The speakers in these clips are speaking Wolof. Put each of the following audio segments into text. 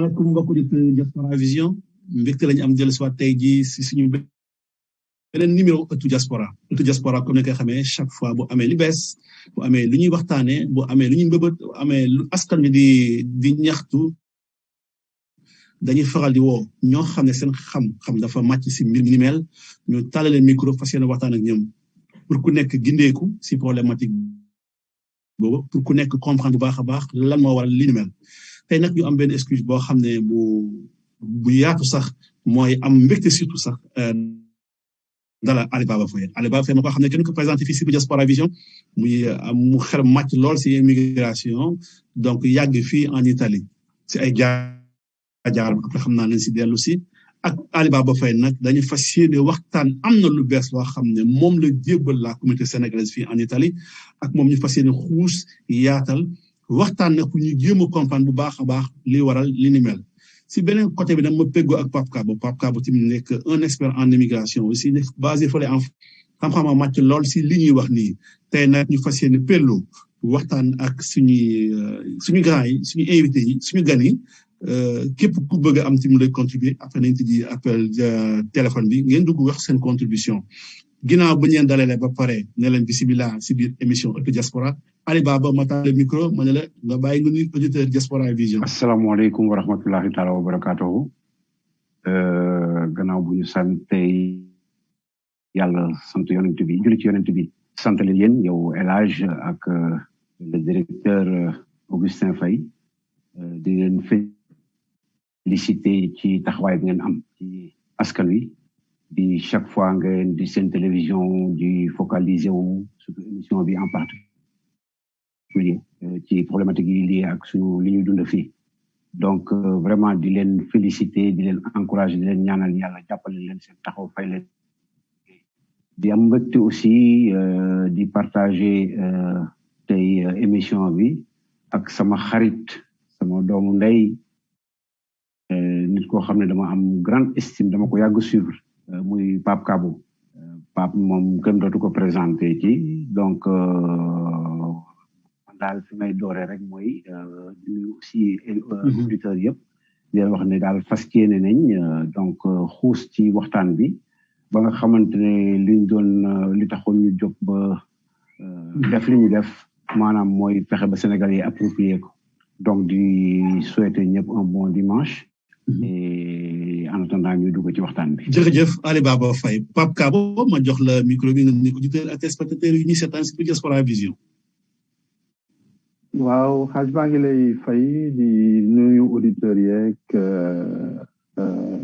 asalaamaaleykum mbokku auditeurs Diaspora Vision mbégte lañu am jël soit tey jii si suñu beneen numéro ëttu diaspora comme ni nga xamee chaque fois bu amee li bees bu amee lu ñuy waxtaanee bu amee lu ñuy mbëbët bu amee lu askan wi di ñaxtu dañuy faral di woo ñoo xam ne seen xam dafa màcc si mbir mi ni mel ñu tàllale micro fas yéene waxtaan ak ñoom pour ku nekk gindeeku si problématique boobu pour ku nekk comprendre bu baax a baax lan moo waral li ni mel tey nag ñu am benn excuse boo xam ne bu yaatu sax mooy am mbégte surtout sax dala Ali Baba Faye ma ko xam ne kenn ko présenté fii si Diaspora Vision mu xel màcc lool si immigration donc yàgg fii en Italie si ay jaar après xam naa leen si dellu si ak Ali Baba Faye nag dañu fas yéene waxtaan am na lu bees loo xam ne moom la jébbal la communauté sénégalaise fii en Italie ak moom ñu fas yéene xuus yaatal waxtaan nag pour ñu jéem a comprendre bu baax a baax li waral li ni mel si beneen côté bi nag ma péggoo ak Pape Kabo tamit nekk un expert en immigration aussi basé fële en xam-xama màcc lool si li ñuy wax nii tey nag ñu fas yéene pello waxtaan ak suñu grand yi suñu invité yi suñu gan yi képp ku bëgg a am tamit lay contribuer après nañ tijji appel téléphone bi ngeen dugg wax seen contribution ginnaaw bu ñu leen dalalee ba pare ne leen bisimilah si biir émission ëttu diaspora Ali Baba ma taal micro ma ne la nga bàyyi nga nuyu auditeur Diaspora Vision. asalaamaaleykum wa rahmatullahi taala wa barakaatuhu gannaaw bu ñu sant yàlla sant yonent bi julli ci yonent bi sant leen yéen yow El Hadj ak le directeur Augustin Faye di leen félicité ci taxawaay bi ngeen am ci askan wi di chaque fois ngeen di seen télévision di focaliser wu surtout émission bi en particulier ci problématique yi lié ak suñu li ñuy dund fii donc vraiment di leen féliciter di leen encourager di leen ñaanal yàlla jàppale leen seen taxaw fay leen di am mbégte aussi di partager tey émission bi ak sama xarit sama doomu ndey nit koo xam ne dama am grande estime dama ko yàgg suivre muy Pape Kabo Pape moom kenn dootu ko présenté ci donc daal fi may dooree rek mooy di nuyu aussi auditeurs yëpp di leen wax ne daal fas yéene nañ donc xuus ci waxtaan bi ba nga xamante ne liñ doon li taxoon ñu jóg ba def li ñu def maanaam mooy fexe ba Sénégal yi approprié ko donc di souhaiter ñëpp un bon dimanche et en attendant ñu dugg ci waxtaan bi. jërëjëf Ali Baba Faye Pape Kabo ma jox la micro bi nga nuyu auditeurs ak téléspectateurs yi ñuy seetaan ci Diaspora Vision. waaw xaaj baa ngi lay fay di nuyu auditeurs yeeg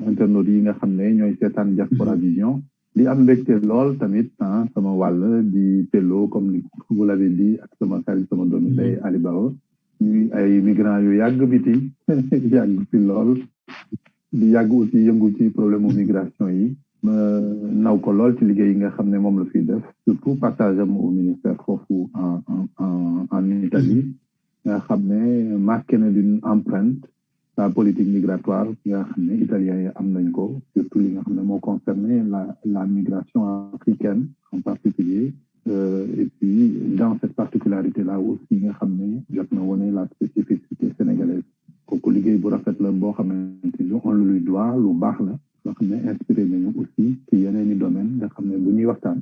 internautes yi nga xam ne ñooy seetaan Diaspora Vision di am mbégte lool tamit sama wàll di pello comme ni vous l'avez dit ak sama xarit sama doomi ndey Ali Baba ñuy ay migrants yu yàgg biti yàgg fi lool di yàgg aussi yëngu ci problème migration yi ma naw ko lool ci liggéey yi nga xam ne moom la fiy def surtout partage am au ministère foofu en Italie nga xam ne marqué na d'une empreinte la politique migratoire nga xam ne italiens yi am nañ ko surtout li nga xam ne moo concerné la migration africaine en particulier et puis dans cette particularité là aussi nga xam ne jot na wone la spécificité sénégalaise kooku liggéey bu rafet la boo xamante ni on lui doit lu baax la loo xam ne inspiré nañu aussi ci yeneen i domaine nga xam ne bu ñuy waxtaan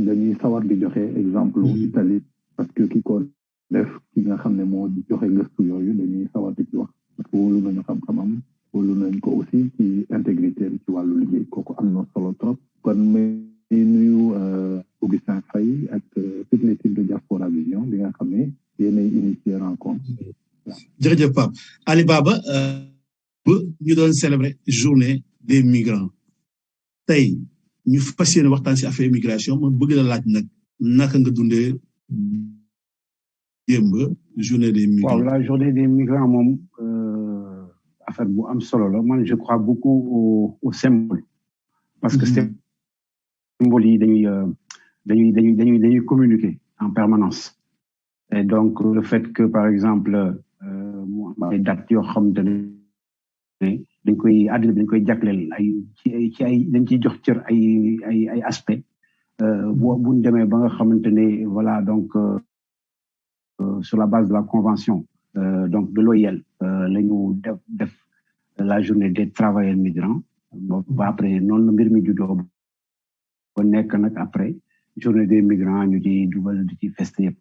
dañuy sawar di joxe exemple Italie parce que ki ko def ki nga xam ne moo joxe gëstu yooyu dañuy sawar di ci wax parce que wóolu nañu xam-xamam wóolu nañ ko aussi ci intégrité ci wàllu liggéey kooku am na solo trop kon may nuyu Augustin Faye ak toute l'équipe de Diaspora Vision bi nga xam ne yéenay initier rencontre. jërëjëf Pape Ali Baba ba ñu doon célébrer journée des migrants tey ñu fas yéene waxtaan si affaire immigration ma bëgg la laaj nag naka nga dundee démb journée des migrants. waaw la journée des migrants moom affaire bu am solo la man je crois beaucoup au symbole parce que symbole yi dañuy communiquer en permanence et donc le fait que par exemple mu am ay dates yoo xamante ne dañ koy àddina bi dañ koy jagleel ci ay dañ ciy jox cër ay aspect bu ñu demee ba nga xamante ne voilà donc sur la base de la convention donc de l'OIL la ñu def la journée des travailleurs migrants ba après noonu la mbir mi juddoo ba nekk nag après journée des migrants ñu ci dugal di ci feste yëpp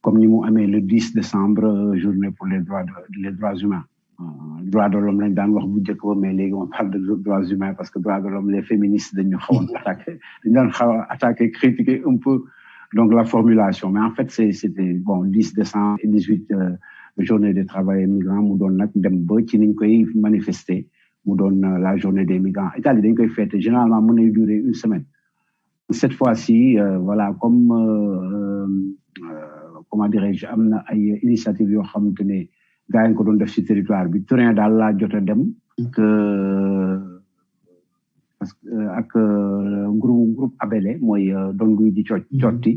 comme ni mu amee le 10 décembre journée pour les droits humains droits de l'homme lañ daan wax bu njëkk ba mais léegi on parle de droits humains parce que droits de l'homme les féministes dañu xawoon attaqué dañu daan xaw a attaqué critiquer un peu donc la formulation mais en fait c'était bon 10 décembre et 18 journée des travailleurs migrants mu doon nag dem ba ci niñ koy manifester mu doon la journée des migrants Italie dañ koy fêter généralement mën nay durer une semaine cette fois-ci voilà comme comment dirais-je am na ay initiatives yoo xamante ne gaa yi ko doon def ci territoire bi Turin daal laa jot a dem parce que ak groupe Abele mooy Don Luigi Ciotti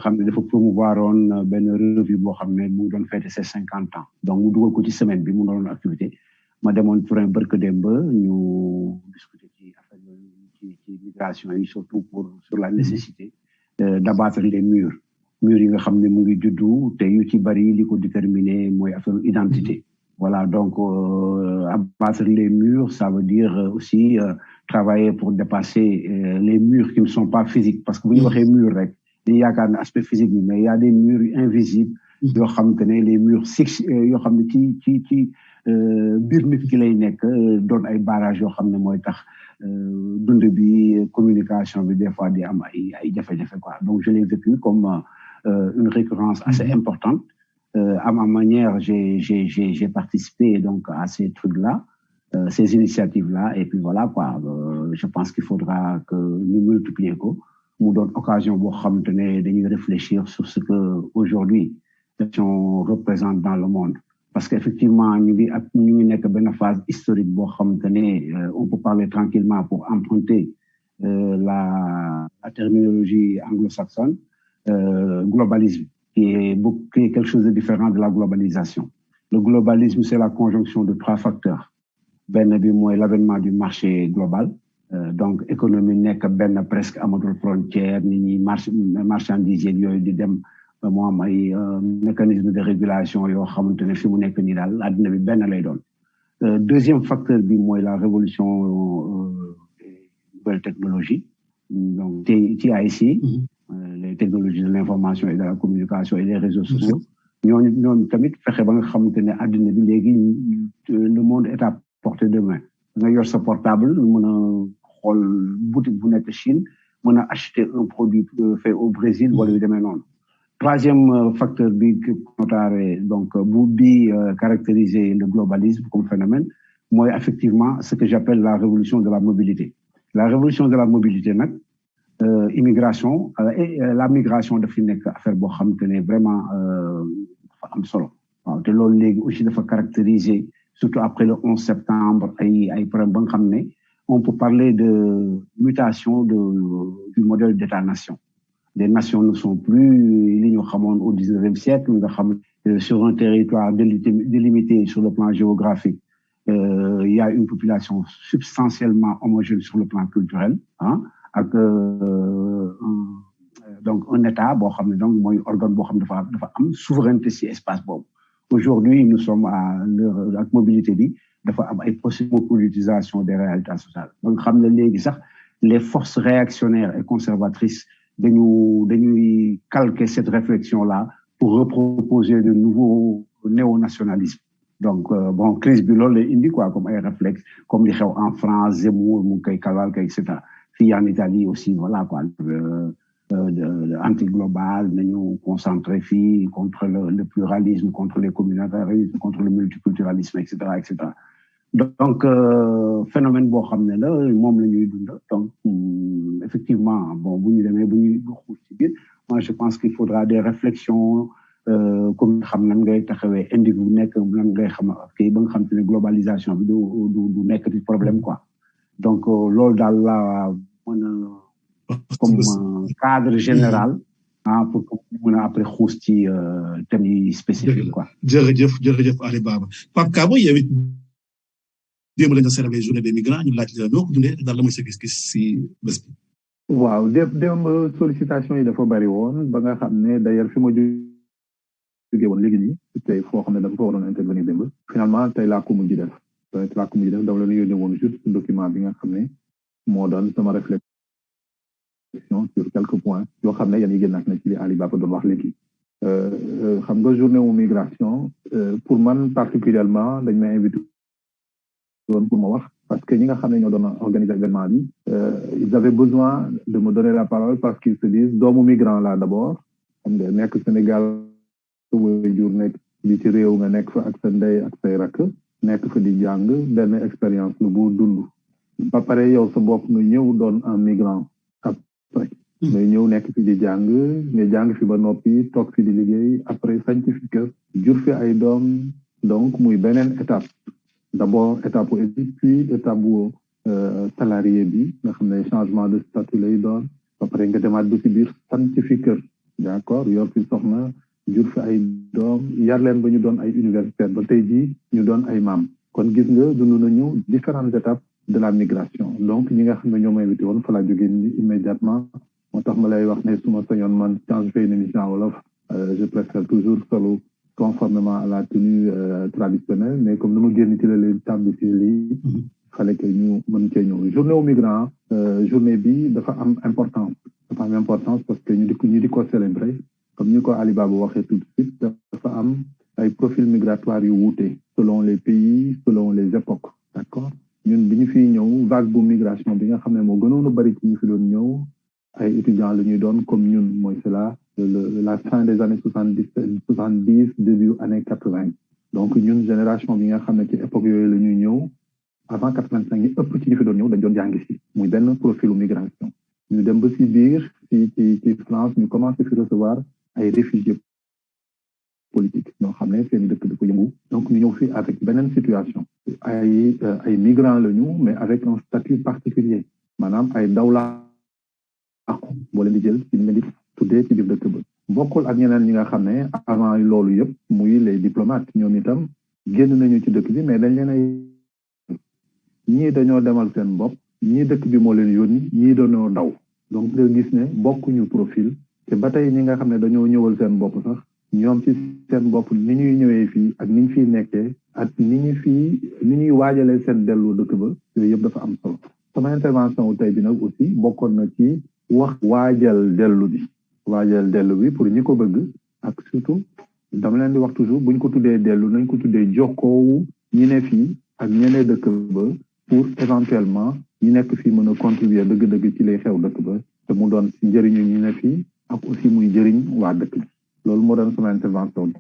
xam ne dafa promouvoir woon benn revue boo xam ne mu doon fêter ses 50 ans donc mu dugal ko ci semaine bi mu doon activité ma demoon Turin barke démb ñu discuter ci affaire ci migration yi surtout sur la nécessité d'abattre les murs yi nga xam ne mu ngi juddu te yu ci bari li ko déterminer mooy affaire identité voilà donc abattre les murs ça veut dire aussi travailler pour dépasser les murs qui ne sont pas physiques parce que bu ñu waxee mur rek dañu yaakaar ne aspect physique bi mais il y a des murs invisibles yoo xam te ne les murs yoo xam ne ci biir nit ki lay nekk doon ay barrages yoo xam ne mooy tax dund bi communication bi des fois di am ay jafe-jafe quoi donc je l'ai vécu comme une récurrence assez importante à ma manière j'ai participé donc à ces trucs-là ces initiatives-là et puis voilà quoi je pense qu'il faudra que ñu multiplier ko mu doon occasion boo xamante ne dañuy réfléchir sur ce que aujourd'hui on représente dans le monde parce qu'effectivement ñu ngi nekk benn phase historique boo xamante ne on peut parler tranquillement pour emprunter la terminologie anglo-saxonne globalisme qui est quelque chose de différent de la globalisation le globalisme c'est la conjonction de 3 facteurs benn bi mooy l'avènement du marché global donc économie nekk benn presque amatul frontière nit ñi marchandises yooyu di dem moo am ay mécanisme de régulation yoo xamante ne fi mu nekk nii daal adduna bi benn lay doon deuxième facteur bi mooy la révolution des nouvelles technologies donc TIC les technologies de l'information et de la communication et les réseaux sociaux ñooñu tamit fexe ba nga xamante ne adduna bi léegi le monde est à portée de main nga yor sa portable mën a xool boutique bu nekk Chine mën a acheter un produit fait au Brésil wala yu demee noonu troisième facteur bi notaare donc bi caractériser le globalisme comme phénomène mooy effectivement ce que j'appelle la révolution de la mobilité nag immigration et la migration daf fi nekk affaire boo xam te ne vraiment dafa am solo waaw te loolu léegi aussi dafa caractériser surtout après le 11 septembre ay problème ba nga xam ne on peut parler de mutation du modèle d'État-nation les nations ne sont plus li ñu xamoon au 19e siècle nga xam sur un territoire délimité sur le plan géographique il y a une population substantiellement homogène sur le plan culturel ak donc un état boo xam ne donc mooy organe boo xam ne dafa am souveraineté ci espace boobu aujourd'hui nous sommes à l'heure ak mobilité bi dafa am ay politisation des réalités sociales donc xam ne léegi sax les forces réactionnaires et conservatrices dañuy calquer cette réflexion là pour reproposer de nouveaux néonationalismes donc bon crise bi loolu lay indi quoi comme ay réflexes comme li xew en France Zemmour mu koy Cavalca et cetera fii en Italie aussi voilà quoi anti-global nañu concentré fii contre le pluralisme contre les communautarismes contre le multiculturalisme et cetera donc phénomène boo xam ne la moom la ñuy dund donc effectivement bon bu ñu demee bu ñuy xuus ci biir moi je pense qu'il faudra des réflexions comme xam nan ngay taxawee individu nekk nan ngay xam kii ba nga xam te ne globalisation bi du nekk ci problème quoi donc loolu daal la mën a comme cadre général pour que mën a après xuus ci thèmes yi spécifique quoi jërëjëf Ali Baba Pape Kabo yow it démb lañ célébré journée des migrants ñu laaj la noo ko dundee daal la mooy sa gis-gis si bés bi waaw démb sollicitation yi dafa bari woon ba nga xam ne d'ailleurs fi ma jógee woon léegi nii tey foo xam ne dafa fa waroon intervenir démb finalement tey laa ko mujj def track muy def dama leen yónnee woon juste document bi nga xam ne moo doon sama réflexion sur quelques points yoo xam ne yéen yi gën nak na ci li Ali Baba doon wax léegi xam nga journée wu migration pour man particulièrement dañ ma invité woon pour ma wax parce que ñi nga xam ne ñoo doon organiser événement bi ils avaient besoin de me donner la parole parce qu'ils se disent doomu migrant là d'abord xam nga nekk Sénégal waajur nekk bi ci réew nga nekk fa ak sa ndey ak say rakk nekk fa di jàng benn expérience lu bu dund ba pare yow sa bopp nga ñëw doon un migrant après nga ñëw nekk fi di jàng nga jàng fi ba noppi toog fi di liggéey après sanc fi kër jur fi ay doom donc muy beneen étape d'abord étape bu éthique puis étape bu salarié bi nga xam ne changement de statut lay doon ba pare nga demaat ba ci biir sanc fi kër d'accord yor fi soxna jur fi ay doom yar leen ba ñu doon ay universitaire ba tey jii ñu doon ay maam kon gis nga dund nañu différentes étapes de la migration donc ñi nga xam ne ñoo ma invité woon fa laa jógee ni immédiatement moo tax ma lay wax ne su ma sañoon man quand je fais une émission wolof je préfère toujours solo conformément à la tenue traditionnelle mais comme dama génn ci la leen tàmbi si lii fallait que ñu mën cee ñëw journée au migrant journée bi dafa am importance parce que ñu di ko célébrer comme ñu ko Ali Baba waxee tout de suite dafa am ay profil migratoire yu wuute selon les pays selon les époques d'accord ñun bi ñu fiy ñëw vague bu migration bi nga xam ne moo gënoon a bari ci ñu fi doon ñëw ay étudiants la ñuy doon comme ñun mooy c'est la fin des années 70 début années 80 donc ñun génération bi nga xam ne ci époque yooyu la ñuy ñëw avant 85 ñi ëpp ci ñu fi doon ñëw dañ doon jàngi si muy benn profilu migration ñu dem ba si biir ci France ñu commencé fi recevoir ay réfugiés politiques ñoo xam ne seen dëkk dafa yëngu donc ñu ñëw fi avec beneen situation ay migrants la ñu mais avec un statut particulier maanaam ay dawla aqu boo leen di jël ci leen di tuddee ci biir dëkk ba bokkul ak ñeneen ñi nga xam ne avant loolu yëpp muy les diplomates ñoom itam génn nañu ci dëkk bi mais dañ leen ay ñii dañoo demal seen bopp ñii dëkk bi moo leen yónni ñii dañoo daw donc nga gis ne bokkuñu profil te ba tey ñi nga xam ne dañoo ñëwal seen bopp sax ñoom ci seen bopp ni ñuy ñëwee fii ak ni ñu fiy nekkee ak ni ñuy waajalee seen dellu dëkk ba yooyu yëpp dafa am solo sama intervention wu tey bi nag aussi bokkoon na ci wax waajal dellu bi pour ñi ko bëgg ak surtout dama leen di wax toujours buñ ko tuddee dellu nañ ko tuddee jokkoowu ñi ne fii ak ñeneen dëkk ba pour éventuellement ñi nekk fii mën a contribuer dëgg-dëgg ci lay xew dëkk ba te mu doon ci njëriñu ñi ne fii ak aussi muy jëriñ waa dëkk bi loolu moo doon sama intervention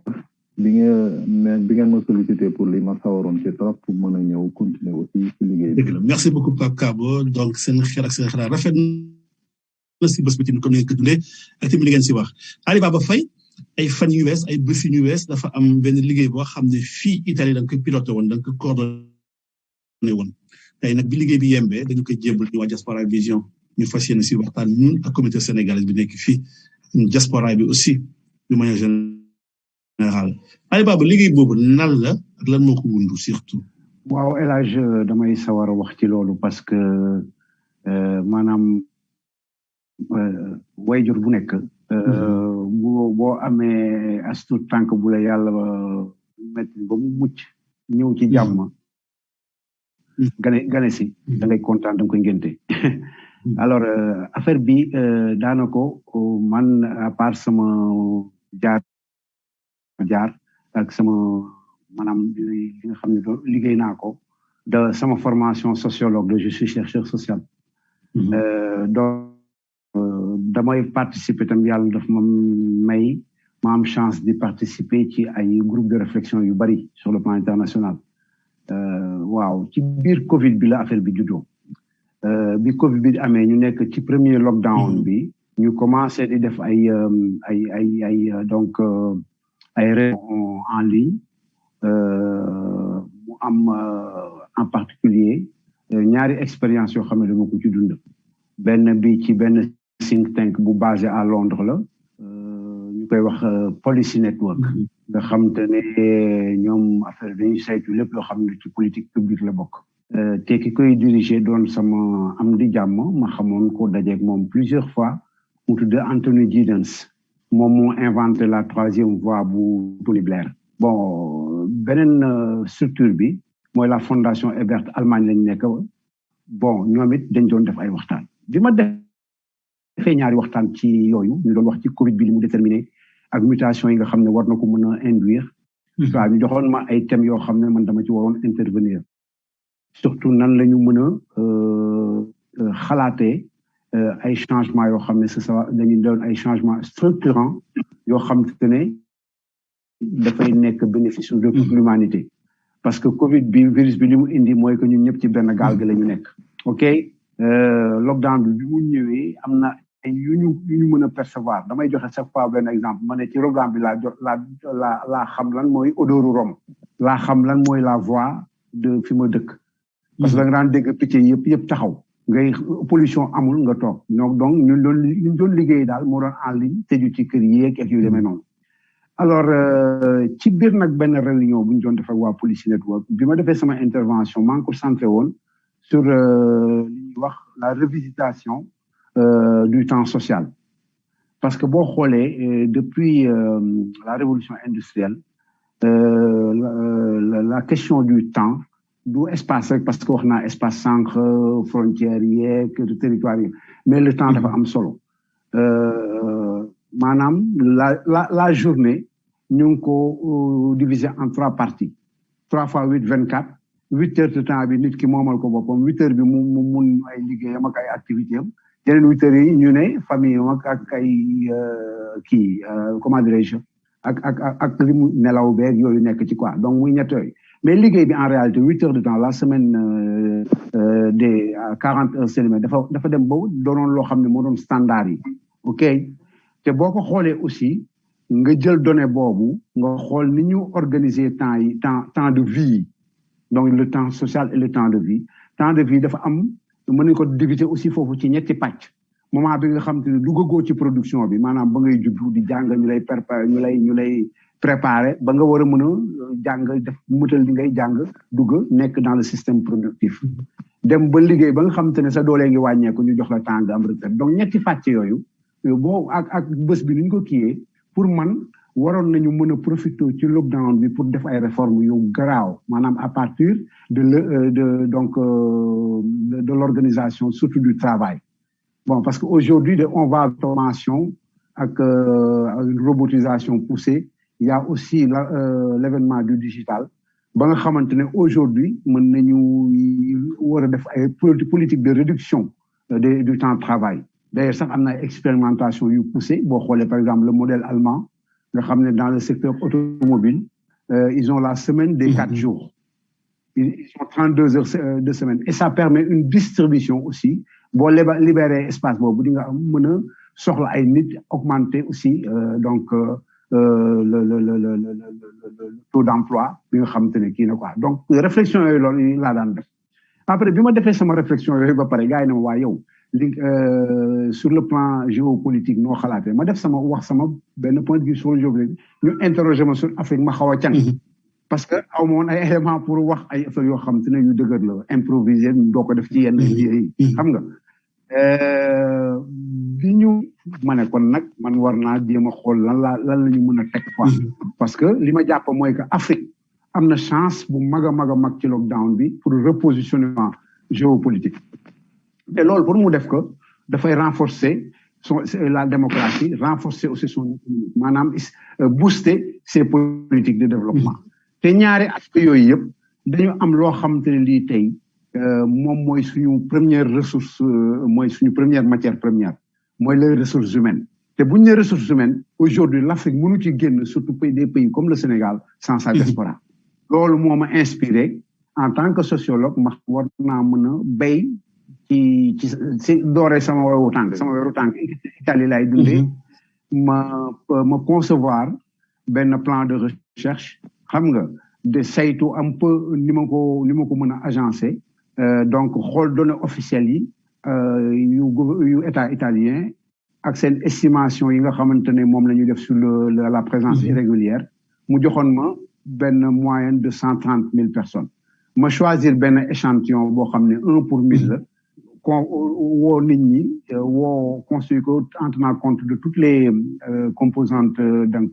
bi ngeen ma sollicité pour li ma sawaroon ci trop pour mën a ñëw continuer aussi ci liggéey bi. Merci beaucoup Pape Kabo donc seen xel ak seen xalaat rafet na si bés bi tamit comme ni ngeen ko dundee ak tamit li ngeen si wax Ali Baba Faye ay fan yu wees ay bés yu wees dafa am benn liggéey boo xam ne fii Italie da nga ko piloté woon da nga ko coordonné woon tey nag bi liggéey bi yembee dañu koy jébbal ñu waa Diaspora Vision ñu fas yéene si waxtaan ñun ak communauté sénégalaise bi nekk fii diaspora bi aussi de manière générale Ali Baba liggéey boobu nan la ak lan moo ko wundu surtout. waaw El Hadj damay sawar a wax ci loolu parce que maanaam wayjur bu nekk. boo amee astu tànk bu la yàlla metti ba mu mucc ñëw ci jàmm. gane si da ngay kontaan da nga koy ngénte alors affaire bi daanako man à part sama jaar ak sama maanaam li nga xam ne liggéey naa ko de sama formation sociologue je suis chercheur social donc damay participer tam yàlla daf ma may ma am chance de participer ci ay groupe de réflexion yu bari sur le plan international waaw ci biir Covid bi la affaire bi juddoo bi Covid bi amee ñu nekk ci premier lockdown bi ñu commencé di def ay donc ay réunions en ligne mu am en particulier ñaari expérience yoo xam ne dama ko ci dund benn bi ci benn think tank bu basé à Londres la ñu koy wax Policy Network nga xam te ne ñoom affaire dañuy saytu lépp loo xam ne ci politique publique la bokk te ki koy diriger doon sama am di jàmm ma xamoon ko dajeeg moom plusieurs fois mu tudd Anthony Giddens moom moo inventé la troisième voie bu Tony Blair bon beneen structure bi mooy la fondation Ebert Allemagne lañ nekk bon ñoom it dañ doon def ay waxtaan bi ma defee ñaari waxtaan ci yooyu ñu doon wax ci Covid bi li mu déterminé ak mutation yi nga xam ne war na ko mën a induire waaw ñu joxoon ma ay thèmes yoo xam ne man dama ci waroon intervenir surtout nan la ñu mën a xalaatee ay changements yoo xam ne c'est ça dañuy doon ay changements structurants yoo xam te ne dafay nekk bénéfice de toute l'humanité parce que Covid bi virus bi li mu indi mooy que ñun ñëpp ci benn gaal gi la ñu nekk ok lockdown bi mu ñëwee am na ay yu ñu mën a percevoir damay joxe chaque fois benn exemple ma ne ci lockdown bi laa xam lan mooy odoru Rome laa xam lan mooy la voix de fi ma dëkk parce que da nga daan dégg picc yëpp taxaw ngay pollution amul nga toog donc ñu doon liggéey daal moo doon en ligne tëju ci kër yeeg ak yu demee noonu alors ci biir nag benn réunion bu ñu doon def ak waa Policy Network bi ma defee sama intervention maa ngi ko centré woon sur li ñuy wax la revisitation du temps social parce que boo xoolee depuis la révolution industrielle la question du temps du espace rek parce que wax naa espace sànq frontières yeeg territoire yi mais le temps dafa am solo maanaam la journée ñu ngi ko diviser en 3 parties 3 fois 8 24 8 heures de temps bi nit ki moomal ko boppam 8 heures bi mu mun ay liggéeyam ak ay activités am yeneen 8 heures yi ñu ne famille am ak ay comment dirais-je ak li mu nelaw beeg yooyu nekk ci quoi donc muy ñett yooyu mais liggéey bi en réalité 8 heures de temps la semaine des 40 heures semaine dafa dem ba doonoon loo xam ne moo doon standard yi ok te boo ko xoolee aussi nga jël donnée boobu nga xool ni ñu organiser temps de vie donc le temps social et le temps de vie dafa am mën nañu ko diviser aussi foofu ci ñetti pàcc moment bi nga xam te ne duggagoo ci production bi maanaam ba ngay juddu di jàng ñu lay préparer ñu lay préparer ba nga war a mën a jàng def mutal li ngay jàng dugg nekk dans le système productif dem ba liggéey ba nga xam te ne sa doolee ngi wàññeeku ñu jox la temps nga am retraite donc ñetti pàcc yooyu boo ak bés bi ni ñu ko kiiyee pour man waroon nañu mën a profiter ci lockdown bi pour def ay réformes yu garaaw maanaam à partir de l'organisation surtout du travail bon parce que aujourd'hui on va à formation ak une robotisation poussée il y a aussi l'événement du digital ba nga xamante ne aujourd'hui mën nañu war a def ay politique de réduction du temps de travail d'ailleurs sax am na expérimentation yu poussée boo xoolee par exemple le modèle allemand nga xam ne dans le secteur automobile ils ont la semaine des 4 jours ils ont 32 heures de semaine et ça permet une distribution aussi boo libérer espace boobu di nga mën a soxla ay nit augmenter aussi donc le taux d'emploi bi nga xamante ne kii na quoi donc réflexion yooyu loolu laa daan def après bi ma defee sama réflexion yooyu ba pare gars yi ne ma waa yow sur le plan géopolitique noo xalaatee ma def wax sama benn point de vue sur le géopolitique ñu interroger ma sur Afrique ma xaw a can parce que aw ma woon ay éléments pour wax ay affaires yoo xam te ne yu dëgër la improviser doo ko def ci yenn yi xam nga bi ñu ma ne kon nag man war naa jéem a xool lan la ñu mën a teg quoi parce que li ma jàpp mooy que Afrique am na chance bu mag a mag ci lockdown bi pour repositionnement géopolitique te loolu pour mu def ko dafay renforcer la démocratie renforcer aussi son maanaam booster ses politiques de développement te ñaari aspect yooyu yëpp dañu am loo xamante ne lii tey moom mooy suñu première ressource mooy suñu première matière première mooy les ressources humaines te bu ñu nee ressources humaines aujourd'hui l'Afrique mënu ci génn surtout des pays comme le Sénégal sans sa diaspora loolu moo ma inspiré en tant que sociologue ma war naa mën a béy ci dooree sama weeru tànk Italie lay dundee ma concevoir benn plan de recherche xam nga de saytu un peu ni ma ko mën a agencer donc xool données officielles yi yu état italien ak seen estimation yi nga xamante ne moom la ñuy def sur la présence irrégulière mu joxoon ma benn moyenne de 130,000 personnes ma choisir benn échantillon boo xam ne 1 pour 1000 la woo nit ñi construit ko en tenant compte de toutes les composantes donc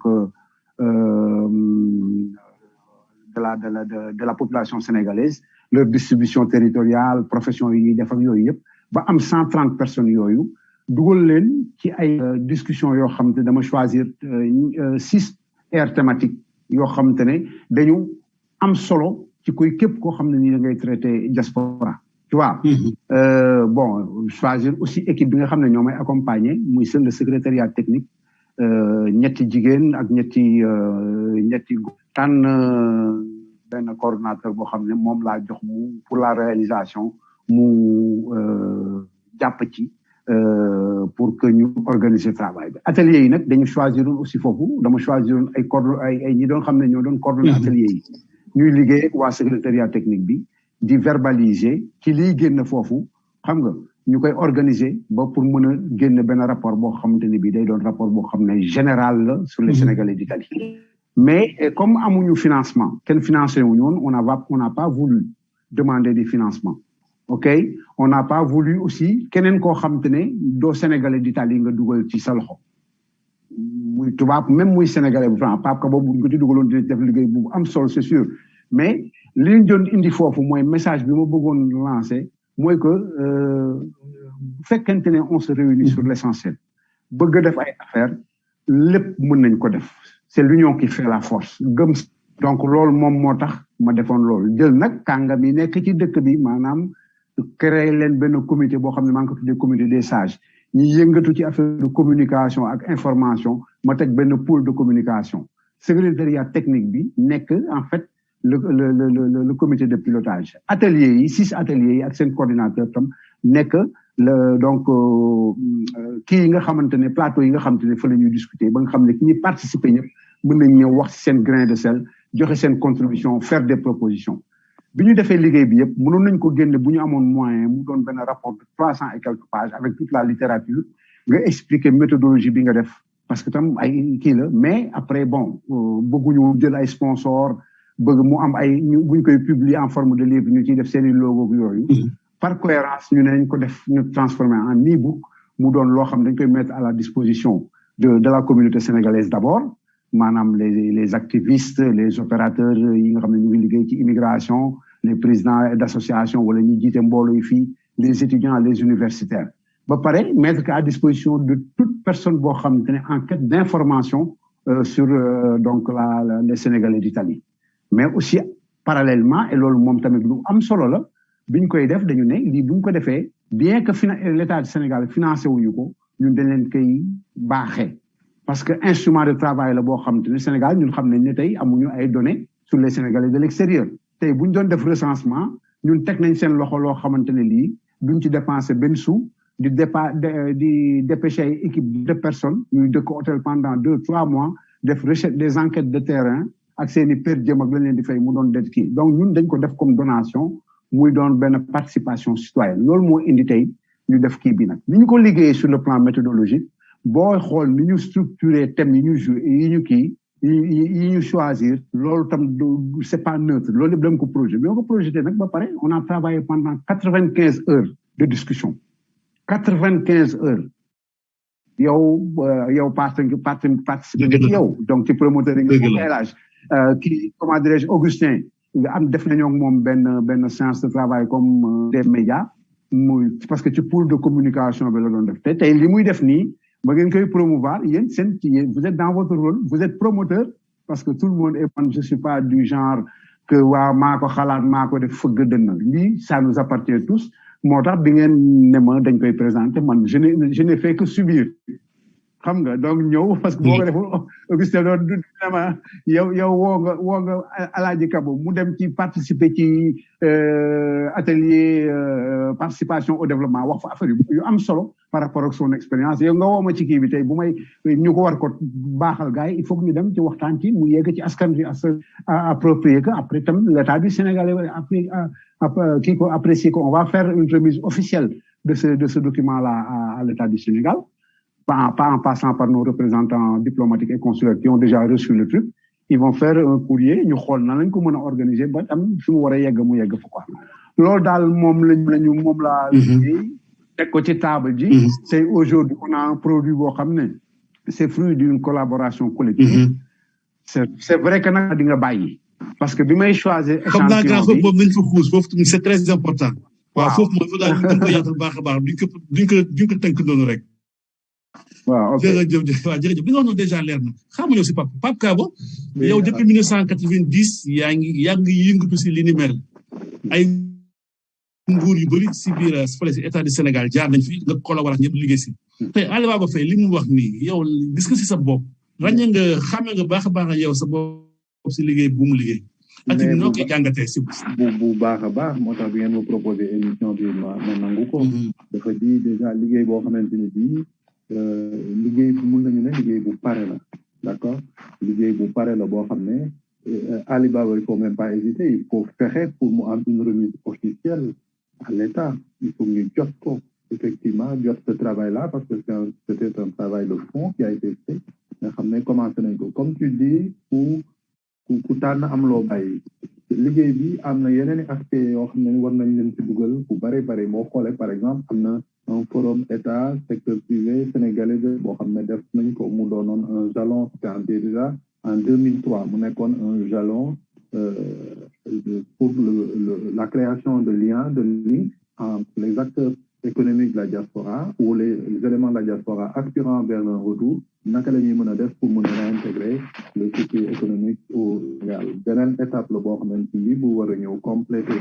de la population sénégalaise, leur distribution territoriale, profession yi def ak yooyu yëpp ba am 130 personnes yooyu dugal leen ci ay discussion yoo xam te dama choisir 6 aires thématiques yoo xam te ne dañu am solo ci koy képp koo xam ne nii da ngay traité diaspora tu vois. Bon choisir aussi équipe bi nga xam ne ñoo may accompagner muy le secrétariat technique ñetti jigéen ak ñetti tànn benn coordonnateur boo xam ne moom laa jox mu pour la réalisation mu jàpp ci pour que ñu organiser travail bi atelier yi nag dañu choisir aussi foofu dama choisir ay ñi doon xam ne ñoo doon coordonner atelier yi ñuy liggéey ak waa secrétariat technique bi di verbaliser ci liy génn foofu xam nga ñu koy organiser ba pour mën a génn benn rapport boo xamante ne bii day doon rapport boo xam ne général la sur les Sénégalais d'Italie mais comme amuñu financement kenn financé wuñu woon on n'a pas voulu demander des financements ok on n'a pas voulu aussi keneen koo xamante ne doo Sénégalais d'Italie nga dugal ci sa loxo muy tubaab même muy Sénégalais bu France Pape Ka boobu buñ ko ci dugaloon dina def liggéey bu am solo c'est sûr mais li ñu doon indi foofu mooy message bi ma bëggoon lancer mooy que bu fekkente ne on se réunit sur l'essentiel bëgg a def ay affaires lépp mën nañ ko def c'est l'union qui fait la force gëm donc loolu moom moo tax ma defoon loolu jël nag kàngam yi nekk ci dëkk bi maanaam créer leen benn comité boo xam ne maa ngi ko tuddee comité des sages ñi yëngatu ci affaire de communication ak information ma teg benn pôle de communication secrétariat technique bi nekk en fait le comité de pilotage ateliers yi 6 ateliers yi ak seen coordinateur tam nekk donc kii yi nga xamante ne plateau yi nga xamante ne fa la ñuy discuter ba nga xam ne ki ñuy participer ñëpp mën nañ ñëw wax ci seen grain de sel joxe seen contribution faire des propositions bi ñu defee liggéey bi yëpp mënoon nañ ko génne bu ñu amoon moyen mu doon benn rapport de 300 et quelques pages avec toute la littérature nga expliquer méthodologie bi nga def parce que tam ay kii la mais après bon bëgguñu jël ay sponsors bëgg mu am ay buñ koy publier en forme de livre ñu ciy def seeni logo yooyu par cohérence ñu ne nañ ko def ñu transformer en e-book mu doon loo xam dañ koy mettre à la disposition de la communauté sénégalaise d'abord maanaam les activistes les opérateurs yi nga xam ne ñu ngi liggéey ci immigration les présidents d'association wala ñi jiite mbooloo yi fii les étudiants les universitaires ba pare mettre à disposition de toute personne boo xam ne en quête d'information sur donc les Sénégalais d'Italie mais aussi parallèlement et loolu moom tamit lu am solo la biñ koy def dañu ne lii buñ ko defee bien que l'État du Sénégal financé wuñu ko ñun dañ leen koy baaxee parce que instrument de travail la boo xam te ne Sénégal ñun xam nañ ne tey amuñu ay données sur les Sénégalais de l'extérieur tey buñ doon def recensement ñun teg nañ seen loxo loo xamante ne lii duñ ci dépenser benn sou di dépêcher ay équipe de personnes ñuy dëkk hôtel pendant 2-3 mois def recherche des enquêtes de terrain ak seeni per jëm ak lañ leen di fay mu doon det kii donc ñun dañ ko def comme donation muy doon benn participation citoyenne loolu moo indi tey ñu def kii bi nag ni ñu ko liggéeyee sur le plan méthodologique boo xool ni ñu structuré thèmes yi ñu joué yi ñu kii yi ñu choisir loolu tam c'est pas neutre loolu yëpp dama ko projet mais ko projeté nag ba pare on a travaillé pendant 95 heures de discussion 95 heures yow participé yow donc ci promoteur yi nga élage kii comment dirais-je Augustin nga am def nañoo moom benn séance de travail comme des médias muy parce que ci pôle de communication bi la doon def te tey li muy def nii ba ngeen koy promouvoir yéen vous êtes dans votre rôle vous êtes promoteur parce que tout le monde est man je suis pas du genre que waa maa ko xalaat maa ko def fëgg dënn lii ça nous appartient tous moo tax bi ngeen ne ma dañ koy présenter man je n'ai fait que subir xam nga donc ñëw parce que boo ko deful Augustin doon du dama yow woo nga Alaaji Kabo mu dem ci participer ci atelier participation au développement wax fa affaire yu am solo par rapport ak son expérience yow nga woo ma ci kii bi tey bu may ñu ko war ko baaxal gars yi il faut que ñu dem ci waxtaan ci mu yegg ci askan wi approprié que après tam l'État du Sénégal kii ko apprécier ko on va faire une remise officielle de ce document là à l'État du Sénégal pas en passant par nos représentants diplomatiques et consulaires qui ont déjà reçu le truc ils vont faire un courrier ñu xool nan lañ ko mën a organiser ba tam fi mu war a yegg mu yegg fa quoi loolu daal moom moom laa liggéey teg ko ci table ji c'est aujourd'hui on a un produit boo xam ne c'est fruit d'une collaboration collective c'est vrai que nag di nga bàyyi parce que bi may choisir comme naa grand échantillon foofu bi boobu nañ fa xuus foofu tamit c'est très important. waaw waaw foofu mooy fa daal ñu gën ko yaatal baax a baax duñ ko tënk noonu rek. waaw ok jërëjëf waaw jërëjëf li nga wax noonu déjà leer na xamu ñëw si Pape Kabo yow depuis 1990 yaa ngi yëngatu si li ni mel ay nguur yu bëri si biir fële si état du Sénégal jaar nañ fi nga collaborer ak ñëpp liggéey si tey Ali Baba Faye li mu wax nii yow gis nga si sa bopp ràññee nga xamee nga baax a baax yow sa bopp si liggéey bu mu liggéey ak noo koy jàngatee si bu baax a baax moo tax bi ngeen ma proposé émission bi ma nangu ko dafa di déjà liggéey boo xamante ni bii liggéey bu mun nañu ne liggéey bu pare la d'accord liggéey bu pare la boo xam ne Ali Baba il faut même pas hésiter il faut fexe pour mu am une remise officielle à l'État il faut ñu jot ko effectivement jot ce travail là parce que c'était un travail de fond qui a été fait nga xam ne commencé nañ ko comme tu dis ku tànn am loo bàyyi liggéey bi am na yeneen aspect yoo xam ne war nañ leen ci dugal bu bare bare boo xoolee par exemple am na un forum état secteur privé sénégalais boo xam ne def nañ ko mu doonoon un jalon c'était déjà en 2003 mu nekkoon un jalon pour la création de liens de lignes entre les acteurs économiques de la diaspora ou les éléments de la diaspora aspirant vers un retour naka la ñuy mën a def pour mën a réintégrer le circuit économique au Sénégal beneen étape la boo xamante ni bu war a ñëw compléter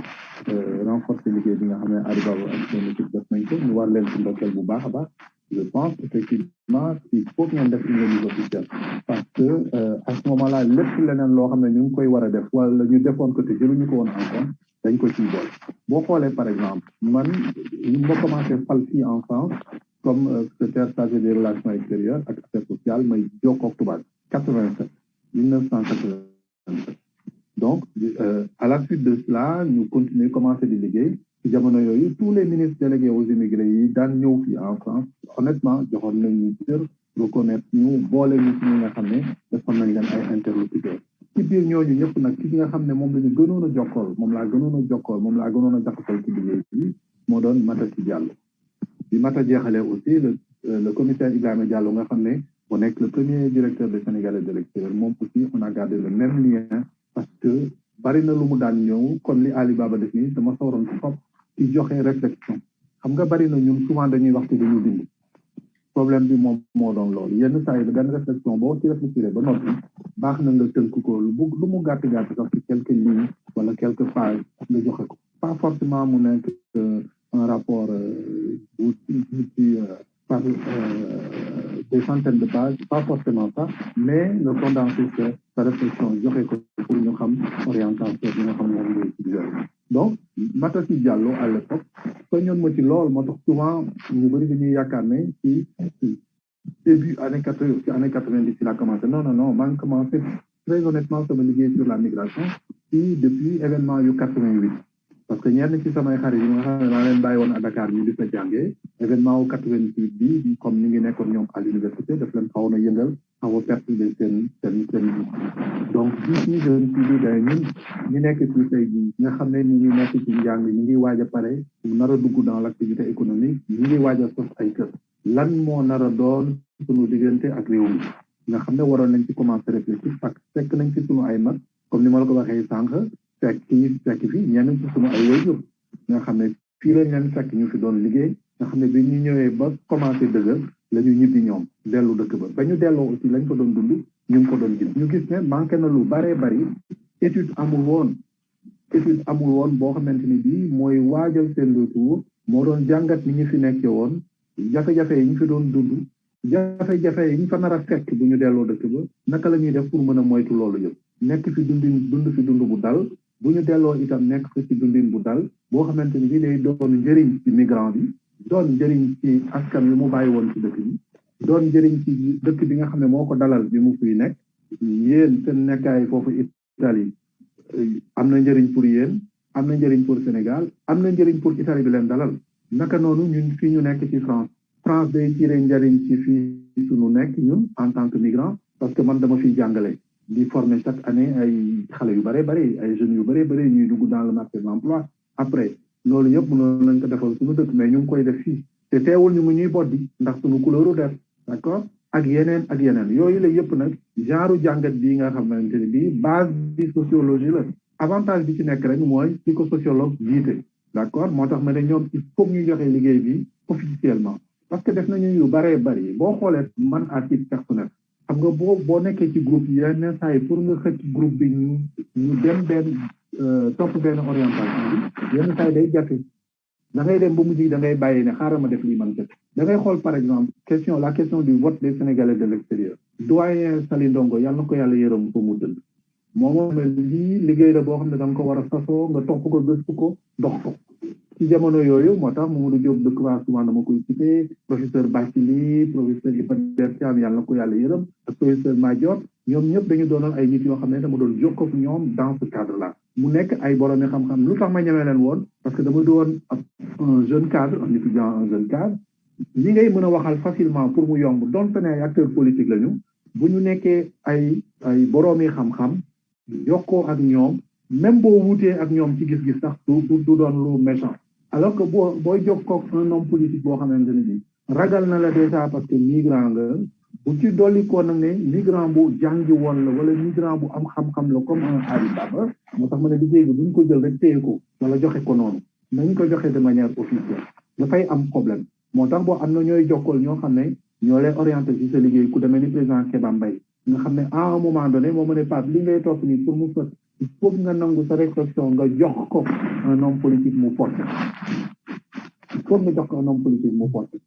renforcer liggéey bi nga xam ne Ali Baba ak seen équipe def nañ ko ñu war leen ci ndokkeel bu baax a baax je pense effectivement il faut que ngeen def une remise officielle parce que à ce moment là lépp leneen loo xam ne ñu ngi koy war a def wala ñu defoon ko te jëluñu ko woon en compte dañ ko ciy boole boo xoolee par exemple man ñu ma commencé fal fii en France comme secrétaire chargé des relations extérieures ak affaires sociales may jokkoog tubaab 1987 donc à la suite de cela ñu continuer commencé di liggéey ci jamono yooyu tous les ministres délégués aux immigrés yi daan ñëw fii en France honnêtement joxoon nañ ñu cër reconnaître ñu boole ñu ci ñi nga xam ne defoon nañ leen ay interlocuteurs ci biir ñooñu ñëpp nag ki nga xam ne moom la ñu gënoon a jokkool moom laa gënoon a jokkool moom laa gënoon a jaxasal ci liggéey bi moo doon Mataci Diallo bi Mata jeexalee aussi le commissaire Ibrahima Diallo nga xam ne mu nekk le premier directeur des Sénégalais de l'extérieur moom aussi on a gardé le même lien parce que bari na lu mu daan ñëw comme li Ali Baba def nii dama sawroon ci fop ci joxe réflexion xam nga bari na ñun souvent dañuy waxtu dañu bind problème bi moom moo doon loolu yenn saa yi benn réflexion boo ci réfléchir ba noppi baax na nga tënk ko lu mu gàtt sax ci quelques lignes wala quelques pages nga joxe ko pas forcément mu nekk un rapport par des centaines de pages pas forcément ça mais le condenser sa réflexion joxe ko pour ñu xam orientation bi nga xam moom ngay suggéré donc Mataci Diallo à l'époque soññoon ma ci lool moo tax souvent ñu bëri dañuy yaakaar ne ci début année 90 ci la commencé non maa ngi commencé très honnêtement sama liggéey sur la migration ci depuis événement yu 88 parce que ñenn ci samay xarit yi nga xam ne maa leen bàyyi woon à Dakar ñu di fa jàngee événement wu 88 bi comme ñu ngi nekkoon ñoom à l'université daf leen xawoon a yëngal xaw a perturbé seen donc gis ñi jeune public day ñun ñu nekk ci tey jii nga xam ne ñu ngi nekk ci njàng ñu ngi waaj a pare nar a dugg dans l'activité économique ñu ngi waaj a sos ay kër lan moo nar a doon sunu diggante ak réew mi nga xam ne waroon nañ ci commencer réfléchir parce que fekk nañ ci sunu ay mag comme ni ma la ko waxee sànq fekk fi ñenn ci sunu ay waajur nga xam ne fii lañ leen fekk ñu fi doon liggéey nga xam ne bi ñu ñëwee ba commencé dëgër la ñu ñibbi ñoom dellu dëkk ba ñu delloo aussi lañ ko doon dund ñu ngi ko doon gis ñu gis ne manqué na lu baree bari étude amul woon boo xamante ni bii mooy waajal seen retour moo doon jàngat ni ñu fi nekkee woon jafe-jafe yi ñu fi doon dund jafe-jafe yi ñu fa nar a fekk bu ñu delloo dëkk ba naka la ñuy def pour mën a moytu loolu yëpp nekk fi dund fi dund bu dal bu ñu delloo itam nekk fi ci dundin bu dal boo xamante ni bii day doon njëriñ ci migrant bi doon njëriñ ci askan wi mu bàyyi woon ci dëkk bi doon njëriñ ci dëkk bi nga xam ne moo ko dalal bi mu fiy nekk yéen seen nekkaay foofu Italie am na njëriñ pour yéen am na njëriñ pour Sénégal am na njëriñ pour Italie bi leen dalal naka noonu ñun fii ñu nekk ci France day tiré njëriñ ci fii suñu nekk ñun en tant que migrant parce que man dama fiy jàngale di former chaque année ay xale yu bare bare ay jeunes yu bare bare ñuy dugg dans le marché de l'emploi après loolu yëpp mënoon nañ ko defal suñu dëkk mais ñu ngi koy def fii te teewul ñu ngi ñuy boddi ndax suñu couleuru def d'accord ak yeneen yooyu la yëpp nag genre jàngat bii nga xamante ne bii base bi sociologie la avantage bi ci nekk rek mooy psychosociologue jiite d'accord moo tax ma ne ñoom il faut ñu joxe liggéey bi officiellement parce que def nañu yu baree bari boo xoolee man à titre personnel xam nga boo nekkee ci groupe yenn saa yi pour nga xëcc groupe bi ñu dem topp benn orientation bi yenn saa yi day jafe da ngay dem ba mujj da ngay bàyyi ne xaaral ma def lii man kese da ngay xool par exemple la question du vote des Sénégalais de l'extérieur doyen Sali Ndongo yàlla na ko yàlla yërëm ko mu tëdd moom lii liggéey la boo xam ne da nga ko war a sasoo nga topp ko gëstu ko dox ko ci jamono yooyu moo tax Mamadou Diop Decroix souvent dama koy cité professeur Bathily professeur Iba Der Thiam yàlla na ko yàlla yërëm ak professeur Madior ñoom ñëpp dañu doonoon ay nit yoo xam ne dama doon jokkoo ak ñoom dans ce cadre là mu nekk ay borom xam-xam lu tax ma ñemee leen woon parce que dama doon un jeune cadre un étudiant un jeune cadre li ngay mën a waxal facilement pour mu yomb donte ne ay acteurs politiques lañu bu ñu nekkee ay boroomi xam-xam yokkoo ak ñoom même boo wutee ak ñoom ci gis-gis sax du doon lu méchant alors que booy jokkoo ak un homme politique boo xamante ne bi ragal na la déjà parce que migrant nga bu ci dolli ko nag ne migrant bu jàngi woon la wala migrant bu am xam-xam la comme un Ali Baba moo tax ma ne liggéey bi duñ ko jël rek téye ko wala joxe ko noonu nañ ko joxe de manière officielle dafay am problème moo tax boo am na ñooy jokkool ñoo xam ne ñoo lay orienté ci sa liggéey ku demee ni président Kéba Mbaye nga xam ne à un moment donné moo mën a paat li ngay topp nii pour mu fët il faut nga nangu sa réflexion nga jox ko un homme politique mu porté il faut nga jox ko un homme politique mu porté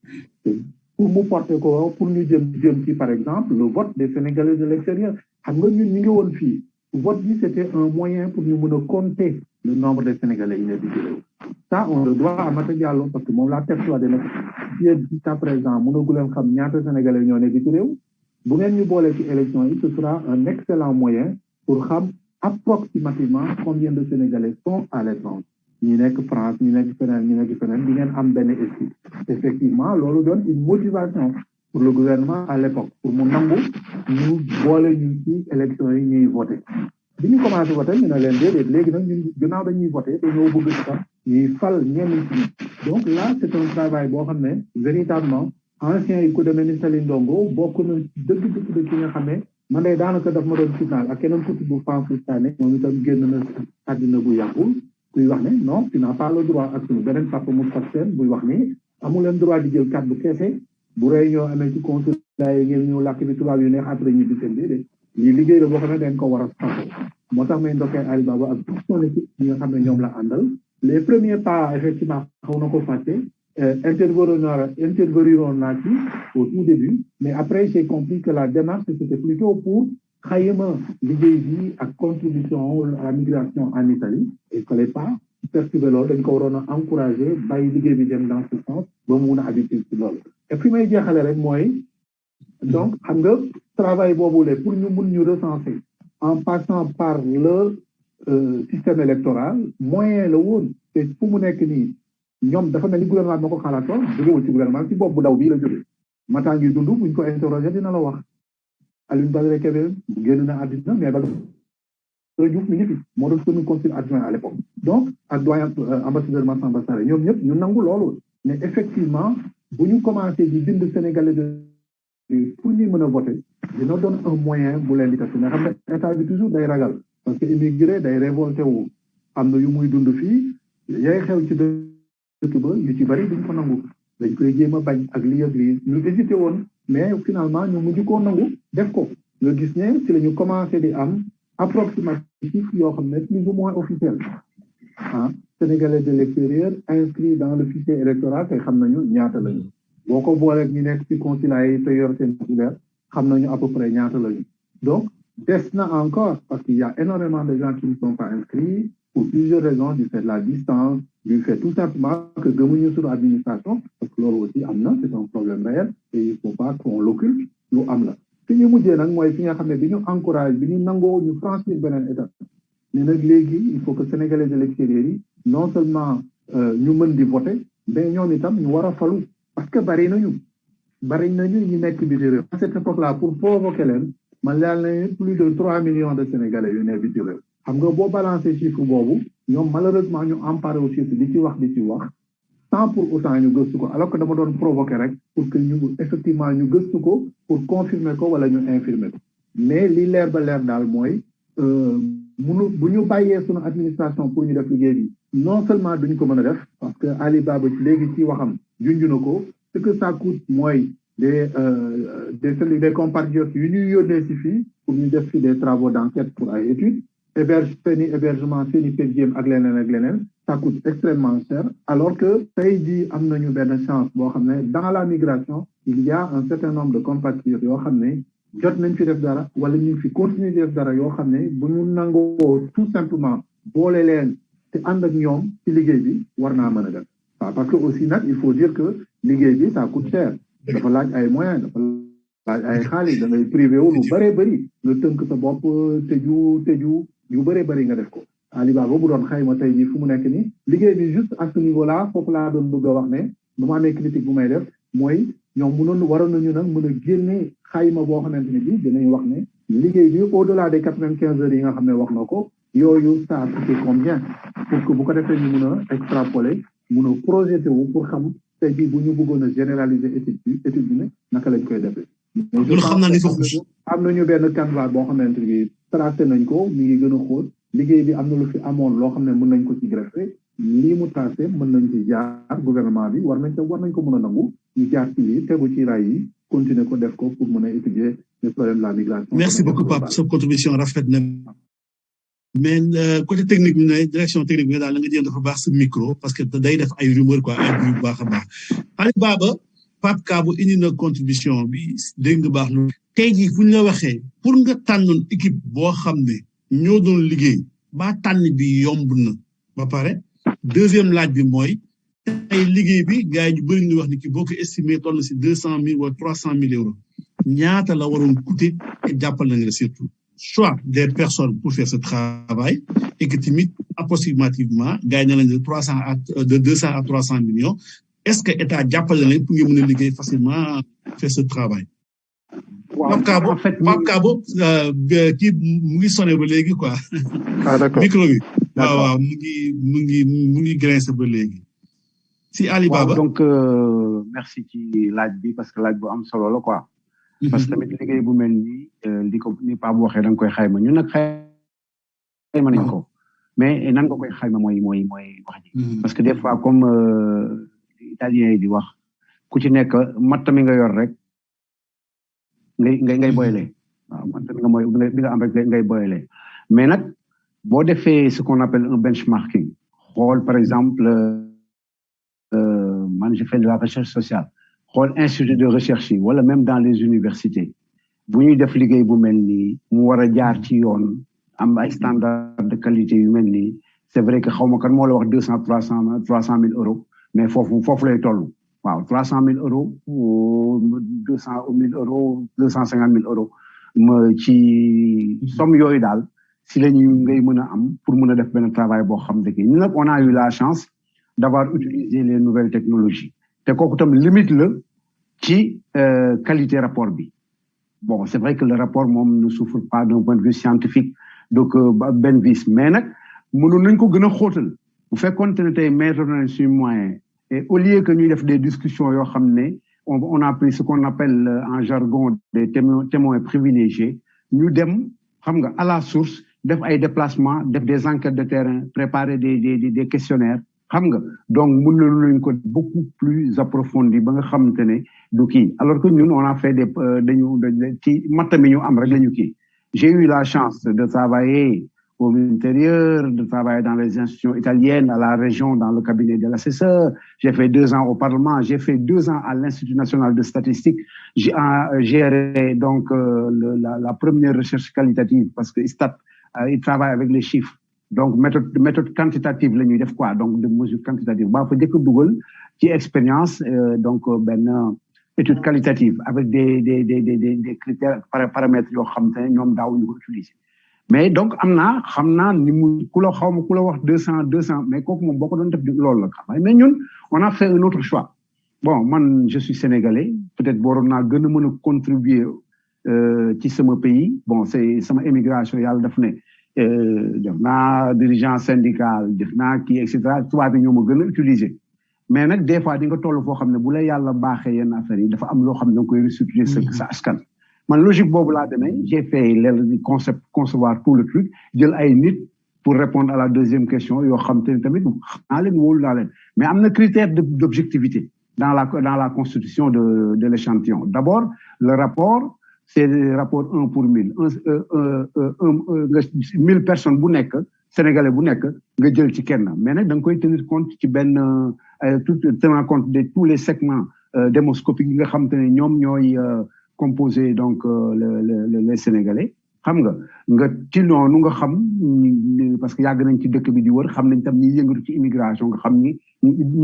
pour mu porté ko pour ñu jëm ci par exemple le vote des Sénégalais de l'extérieur xam nga ñun ñu ngi woon fii vote bi c'était un moyen pour ñu mën a compter le nombre de Sénégalais yi nekk ci réew ça on le doit à Mata Diallo parce que moom la persuadé nag jusqu'à présent mënagu leen xam ñaata Sénégalais ñoo nekk ci réew bu ngeen ñu boolee ci élection yi ce sera un excellent moyen pour xam approximativement combien de Sénégalais sont à l'étranger ñi nekk France ñi nekk feneen di ngeen am benn esprit effectivement loolu doon une motivation pour le gouvernement à l'époque pour mu nangu ñu boole ñu ci élection yi ñuy voté bi ñu commencé voté ñu ne leen déedéet léegi nag ñun gannaaw dañuy voté dañoo bëgg sax ñuy fal ñenn ci donc là c'est un travail boo xam ne véritablement anciens yi ku demee ni Sali Ndongo bokk na dëgg ki nga xam ne man de daanaka daf ma doon signal ak keneen ku tudd François Sané moom itam génn na àddina bu yàggul kuy wax ne non tu n'as pas le droit ak suñu beneen papa mu Fatou buy wax ni amu leen droit di jël kàddu kese bu réunion amee ci consulat yi ngeen ñëw làkk bi tubaab yu neex après ñu di seen déedéet lii liggéey la boo xam ne dañ ko war a saxoo moo tax may ndokkee Ali Baba ak toute son équipe ñi nga xam ne ñoom la àndal les premiers pas effectivement xaw na ko fàtte interveniront naa ci au tout début mais après j'ai compris que la démarche c'était plutôt pour xayma liggéey bi ak contribution à la migration en Italie et il fallait pas perturber loolu dañ ko waroon a encourager bàyyi liggéey bi dem dans ce sens ba mu mun a habitude ci loolu et fi may jeexale rek mooy donc xam nga travail boobule pour ñu mun ñu recenser en passant par le système électoral moyen la woon te fu mu nekk nii ñoom dafa mel ni gouvernement bi ma ko xalaatoon jógewul ci gouvernement ci bopp bu daw bii la jóge mataa ngi dund buñ ko interroger dina la wax Alioune Badara Kébé génn na àddina mais Badara Diouf mi ngi fi moo doon sunu consul adjoint à l'époque donc ak doyen ambassadeur Massamba Sarré ñoom ñëpp ñu nangu loolu mais effectivement bu ñu commencé di bind Sénégalais de pour ñuy mën a voter dina doon un moyen bu leen di tas mais xam ne état bi toujours day ragal parce que immigré day révolté wu am na yu muy dund fii yaay xew ci dëkk ba yu ci bari duñ ko nangu dañ koy jéem a bañ ak lii ak lii ñu hésité woon mais finalement ñu mujj koo nangu def ko nga gis ne ci la ñu commencé di am approximatif yoo xam ne plus ou moins officiel Sénégalais de l'extérieur inscrits dans le fichier électoral te xam nañu ñaata lañu boo ko booleeg ñu nekk ci consulat yi te yor seen couvert xam nañu à peu près ñaata lañu donc des na encore parce qu'il y a énormément de gens qui ne sont pas inscrits pour plusieurs raisons du fait de la distance du fait tout simplement que gëmuñu sur administration parce que loolu aussi am na c'est un problème réel et il faut pas qu'on l'occulte lu am la fi ñu mujjee nag mooy fi nga xam ne bi ñu encourage bi ñu nangoo ñu franchir beneen étape ne nag léegi il faut que Sénégalais de l'extérieur yi non seulement ñu mën di voter mais ñoom itam ñu war a falu parce que bari nañu ñu nekk biti réew à cette époque là pour provoquer leen man laal nañu plus de 3 millions de Sénégalais yu nekk biti réew xam nga boo balancé chiffre boobu ñoom malheureusement ñu emparé au chiffre di ci wax sans pour autant ñu gëstu ko alors que dama doon provoquer rek pour que ñu effectivement ñu gëstu ko pour confirmer ko wala ñu infirmer ko mais li leer ba leer daal mooy bu ñu bàyyee sunu administration pour ñu def liggéey bi non seulement duñ ko mën a def parce que Ali Baba léegi ci waxam junj na ko ce que ça coûte mooy des compatriotes yu ñuy yónnee si fii pour ñu def fi des travaux d'enquête pour ay études hébergement seeni per diem ak leneen ça coûte extrêmement cher alors que tey jii am nañu benn chance boo xam ne dans la migration il y a un certain nombre de compatriotes yoo xam ne jot nañ fi def dara wala ñu fi continuer def dara yoo xam ne bu ñu nangoo tout simplement boole leen te ànd ak ñoom ci liggéey bi war naa mën a def waaw parce que aussi nag il faut dire que liggéey bi ça coûte cher dafa laaj ay moyens dafa laaj ay xaalis da ngay privé wu lu bëree bëri nga tënk sa bopp tëju yu bëree bëri nga def ko Alibaba bu doon xayma tey jii fu mu nekk nii liggéey bi juste à ce niveau là foofu laa doon bëgg a wax ne bu ma amee critique bu may def mooy ñoom waroon nañu nag mën a génne xayma boo xamante ne bii dinañ wax ne liggéey bi au delà des 95 heures yi nga xam ne wax na ko yooyu ça a coûté combien pour que bu ko defee ñu mën a extrapoler mën a projeté wu pour xam tey jii bu ñu bëggoon a généraliser étude bi ne naka lañ koy defee. loolu xam naa ni am nañu benn canevas boo xamante ni tracé nañ ko mi ngi gën a xóot liggéey bi am na lu fi amoon loo xam ne mën nañ ko ci greffé lii mu tracé mën nañ ci jaar gouvernement bi war nañ ko mën a nangu ñu jaar ci lii tegu ci raay yi continuer ko def ko pour mën a étudier le problème de la migration. Merci beaucoup Pape sa contribution rafet na mais côté technique bi ne direction technique bi daal la nga jël dafa baax sa micro parce que day def ay rumeur quoi ay bruit bu baax a baax Alibaba Pape Kabo indi na contribution bi dégg nga baax lu tey jii fu ñu la waxee pour nga tànnoon équipe boo xam ne ñoo doon liggéey ba tànn bi yomb na ba pare deuxième laaj bi mooy tey liggéey bi gars yi ñu bëri ñu wax ni ki boo ko estimé toll na si 200,000 wala 300,000 euros ñaata la waroon coûter et jàppal nañ la surtout soit des personnes pour faire ce travail et que tamit approximativement gars yi ne lañ de 200 à 300 millions est-ce que état jàppale na leen pour nga mën a liggéey facilement faire ce travail. waaw en fait Pape Kabo kii mu ngi sonné ba léegi quoi. Ah d'accord micro bi. waaw mu ngi grincé ba léegi. si Alibaba donc merci ci laaj bi parce que laaj bu am solo la quoi. parce que tamit liggéey bu mel nii li ko ni Pape waxee da nga koy xayma ñun nag xayma nañ ko mais nan nga koy xayma mooy wax ji. parce que des fois comme italien yi di wax ku ci nekk matt mi nga yor rek ngay boylee waaw matt mi nga mooy bi nga am rek ngay boylee mais nag boo defee ce qu'on appelle un benchmarking xool par exemple man je fais de la recherche sociale xool institut de recherche yi wala même dans les universités bu ñuy def liggéey bu mel nii mu war a jaar ci yoon am ay standard de qualité yu mel nii c'est vrai que xaw ma kan moo la wax 300,000 euros mais foofu lay toll waaw 300,000 euros 200,000 euros 250,000 euros ci somme yooyu daal si la ñuy ngay mën a am pour mën a def benn travail boo xam ne ñu nag on a eu la chance d'avoir utilisé les nouvelles technologies te kooku tam limite la ci qualité rapport bi bon c'est vrai que le rapport moom ne souffre pas d'un point de vue scientifique donc benn vice mais nag mënoon nañ ko gën a xóotal bu fekkoon ne tey mettre nañ suñu moyen et au lieu que ñuy def des discussions yoo xam ne on a pris ce qu'on appelle en jargon des témoins privilégiés ñu dem xam nga à la source def ay déplacements def des enquêtes de terrain préparer des questionnaires xam nga donc mën nañu ko beaucoup plus approfondi ba nga xamante ne du kii alors que ñun on a fait dañu ci matt mi ñu am rek la ñu kii j'ai eu la chance de travailler au intérieur, de travailler dans les institutions italiennes, à la région, dans le cabinet de l'assesseur. J'ai fait 2 ans au Parlement. J'ai fait 2 ans à l'Institut national de statistique. J'ai géré donc la première recherche qualitative parce que Stat, il travaille avec les chiffres. Donc méthode quantitative la ñuy def quoi donc de mesure quantitative ba fa jëkk dugal ci expérience donc benn étude qualitative avec des critères paramètres yoo xam te ne ñoom daaw ñu ko utiliser. mais donc xam naa ni mu ku la wax 200 mais kooku moom boo ko doon def loolu la xam mais ñun on a fait un autre choix bon man je suis sénégalais peut-être waroon naa gën a mën a contribuer ci sama pays bon c'est sama émigration yàlla daf ne def naa dirigeant syndical def naa kii et cetera tubaab bi ñoo ma gën a utiliser mais nag des fois di nga toll foo xam ne bu la yàlla baaxee yenn affaires yi dafa am loo xam ne da nga koy restructurer sa askan. man logique boobu laa demee j'ai fait le concept concevoir tout le truc jël ay nit pour répondre à la deuxième question yoo xam te ne tamit naa leen wóolu naa leen mais am na critère d'objectivité dans la constitution de l'échantillon. D'abord le rapport c'est le rapport 1 pour 1000 1000 personnes bu nekk sénégalais bu nekk nga jël ci kenn mais nag da nga koy tenir compte ci benn tenant compte de tous les segments démoscopiques yi nga xam te ne ñoom ñooy composé donc les sénégalais xam nga ci noonu nga xam parce que yàgg nañ ci dëkk bi di wër xam nañ tam ñi yëngatu ci immigration nga xam ñi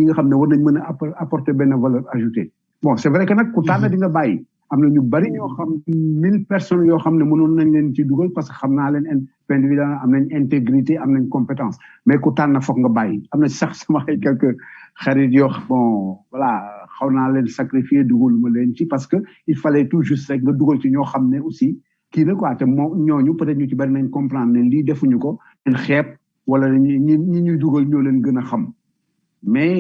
nga xam ne war nañ mën a apporter benn valeur ajoutée. Bon c'est vrai que nag ku tànn di nga bàyyi am na ñu bari ñoo xam 1000 personnes yoo xam ne mënoon nañ leen ci dugal parce que xam naa leen individuellement am nañ intégrité am nañ compétence mais ku tànn foog nga bàyyi am na sax sama ay quelques xarit yoo bon voilà xaw naa leen sacrifier dugal ma leen ci parce que il fallait tout juste rek nga dugal ci ñoo xam ne aussi kii na quoi te moom ñooñu peut-être ñu ci bari nañ comprendre ne lii defuñu ko leen xeeb wala ñi ñuy dugal ñoo leen gën a xam mais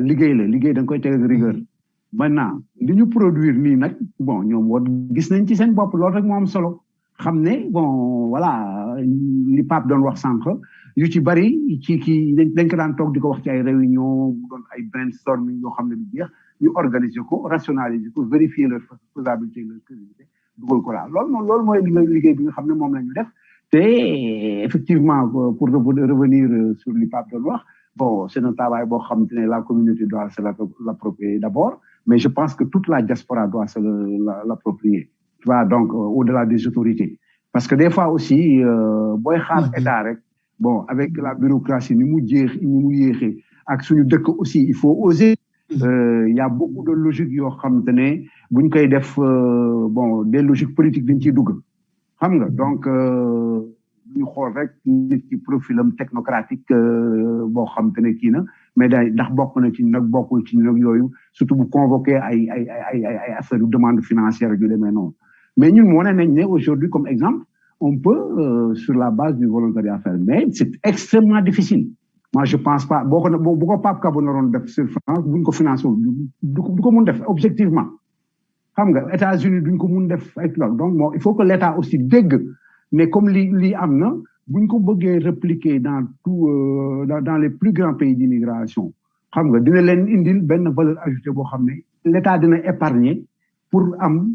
liggéey da nga koy teg ak rigueur. Maintenant li ñu produire nii nag bon ñoom war gis nañ ci seen bopp loolu rek moo am solo xam ne bon voilà li Pape doon wax sànq yu ci bari ci kii dañ ko daan toog di ko wax ci ay réunion mu doon ay brainstorming yoo xam ne bi jeex ñu organiser ko rationaliser ko vérifier leur faisabilité leur crédibilité dugal ko daal loolu mooy liggéey bi nga xam ne moom la ñu def te effectivement pour revenir sur li Pape doon wax bon c'est un travail boo xam te ne la communauté doit se l'approprier d'abord mais je pense que toute la diaspora doit se l'approprier tu vois donc au-delà des autorités parce que des fois aussi booy xaar état rek bon avec la bureaucratie ni mu yéexee ak suñu dëkk aussi il faut oser il y a beaucoup de logique yoo xam te ne buñ koy def bon des logiques politiques dañ ciy dugg xam nga donc ñu xool rek nit ci profilam technocratique boo xam te ne kii na mais day ndax bokk na ci nag bokkul ci nag yooyu surtout bu convoqué ay affaire de demande financière yu demee noonu mais ñun wane nañ ne aujourd'hui comme exemple on peut sur la base du volontariat faire mais c'est extrêmement difficile moi je pense pas bu ko Pape Kabo naroon def sur France buñ ko financé du ko mun def objectivement xam nga États-Unis duñ ko mun def ay donc bon il faut que l'État aussi dégg mais comme lii am na buñ ko bëggee répliquer dans dans les plus grands pays d'immigration xam nga dina leen indil benn valeur ajoutée boo xam ne l'État dina épargner pour am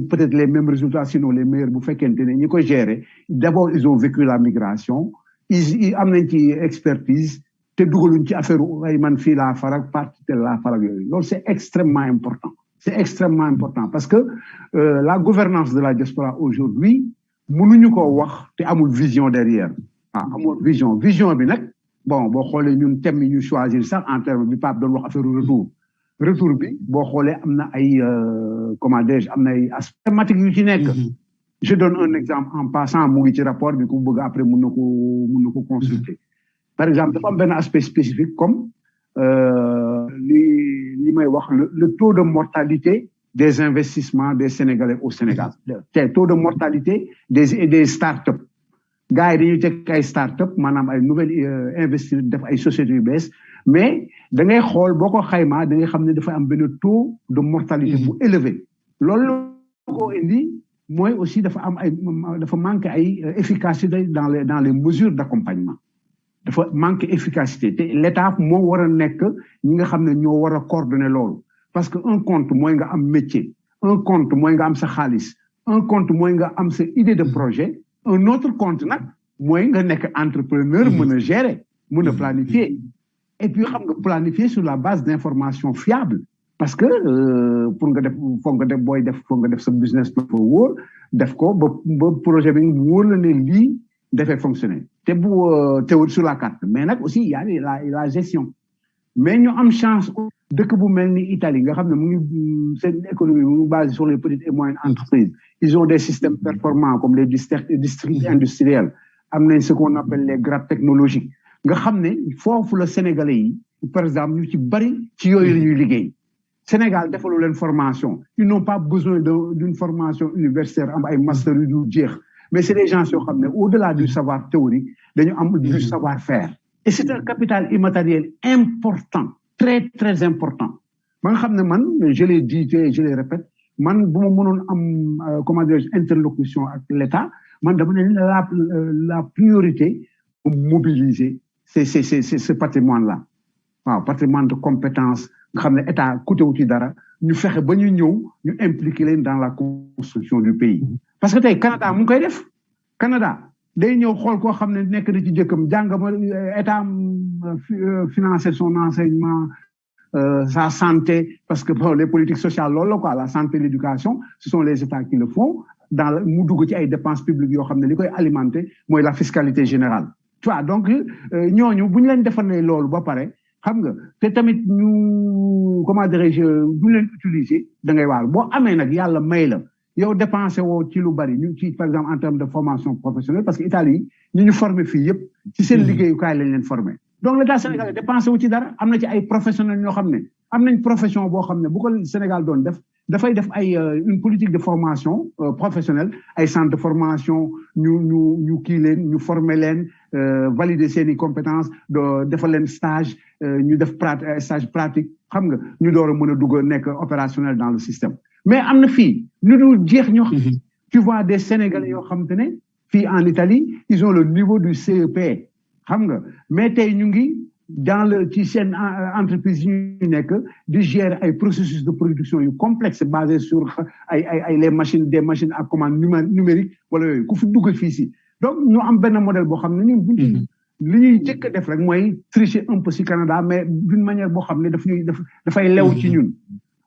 peut-être les mêmes résultats sinon les meilleurs bu fekkente ne ñi ko gérer d'abord ils ont vécu la migration ils am nañ ci expertise te dugaluñ ci affaire ay man fii laa farak parti tel laa farak yooyu loolu c'est extrêmement important parce que la gouvernance de la diaspora aujourd'hui mënuñu ko wax te amul vision derrière amul vision bi nag bon boo xoolee ñun thème yi ñu choisir sax en terme bi Pape doon wax affaire retour bi boo xoolee am na ay comment dirais-je am na ay aspects thématiques yu ci nekk je donne un exemple en passant mu ngi ci rapport bi ku bëgg après mun na ko consulter par exemple dafa am benn aspect spécifique comme li may wax le taux de mortalité des investissements des Sénégalais au Sénégal te taux de mortalité des start-up gars yi dañuy teg ay start-up maanaam ay nouvelles investir def ay sociétés yu bees mais da ngay xool boo ko xaymaa da ngay xam ne dafa am benn taux de mortalité bu élevé loolu ko indi mooy aussi dafa manqué ay efficacité dans les mesures d'accompagnement dafa manqué efficacité te l'État moo war a nekk ñi nga xam ne ñoo war a coordonner loolu parce que un compte mooy nga am métier un compte mooy nga am sa xaalis un compte mooy nga am sa idée de projet un autre compte nag mooy nga nekk entrepreneur mën a gérer mën a planifier et puis xam nga planifier sur la base d'informations fiables parce que pour nga def foog nga def sa business dafa wóor def ko ba projet bi wóor la ne lii dafay fonctionner te bu théorie sur la carte mais nag aussi il y a la gestion mais ñu am chance dëkk bu mel ni Italie nga xam ne mu ngi seen économie mu ngi basé sur les petites et moyennes entreprises ils ont des systèmes performants comme les districts industriels am nañ ce qu'on appelle les grappes technologiques nga xam ne foofu la Sénégalais yi par exemple ñu ci bari ci yooyu la ñuy liggéey Sénégal defalu leen formation ils n'ont pas besoin d'une formation universitaire am ay master yu dul jeex mais c'est des gens yoo xam ne au-delà du savoir théorique dañu am du savoir-faire et c'est un capital immatériel important très très important ba nga xam ne man je l'ai dit et je le répète man bu ma mënoon am comment dire interlocution ak l'État man dama ne la priorité pour mobiliser ce patrimoine-là waaw patrimoine de compétences nga xam ne État coûté wu ci dara ñu fexe ba ñu ñëw ñu impliquer leen dans la construction du pays parce que tey Canada mu ngi koy def Canada day ñëw xool koo xam ne nekk na ci jëkkam jàng ma État financer son enseignement sa santé parce que bon les politiques sociales loolu la quoi la santé l'éducation ce sont les États qui le font dans mu dugg ci ay dépenses publiques yoo xam ne li koy alimenter mooy la fiscalité générale tu vois donc ñooñu bu ñu leen defalee loolu ba pare xam nga te tamit ñu comment dirais-je du leen utiliser da ngay waar boo amee nag yàlla may la yow dépensé woo ci lu bari ñu ci par exemple en termes de formation professionnelle parce que Italie ñu formé fii yëpp ci seen liggéeyukaay lañ leen formé donc l'État sénégalais dépensé wu ci dara am na ci ay professionnels ñoo xam ne am nañ profession boo xam ne bu ko Sénégal doon def dafay def ay une politique de formation professionnelle ay centre de formation ñu kii leen ñu former leen valider seen i compétences defal leen stage ñu def stage pratique xam nga ñu door a mën a dugg nekk opérationnel dans le système mais am na fii ñu dul jeex ñoo tu vois des Sénégalais yoo xam te ne fii en Italie ils ont le niveau du CEP xam nga mais tey ñu ngi dans le ci seen entreprise yi ñu nekk di gérer ay processus de production yu complexe basé sur ay les machines des machines à commande numérique wala yooyu ku fi dugg fii si donc ñu am benn modèle boo xam ne ñun buñ li ñuy jëkk a def rek mooy tricher un peu si Canada mais d'une manière boo xam ne dafay lew ci ñun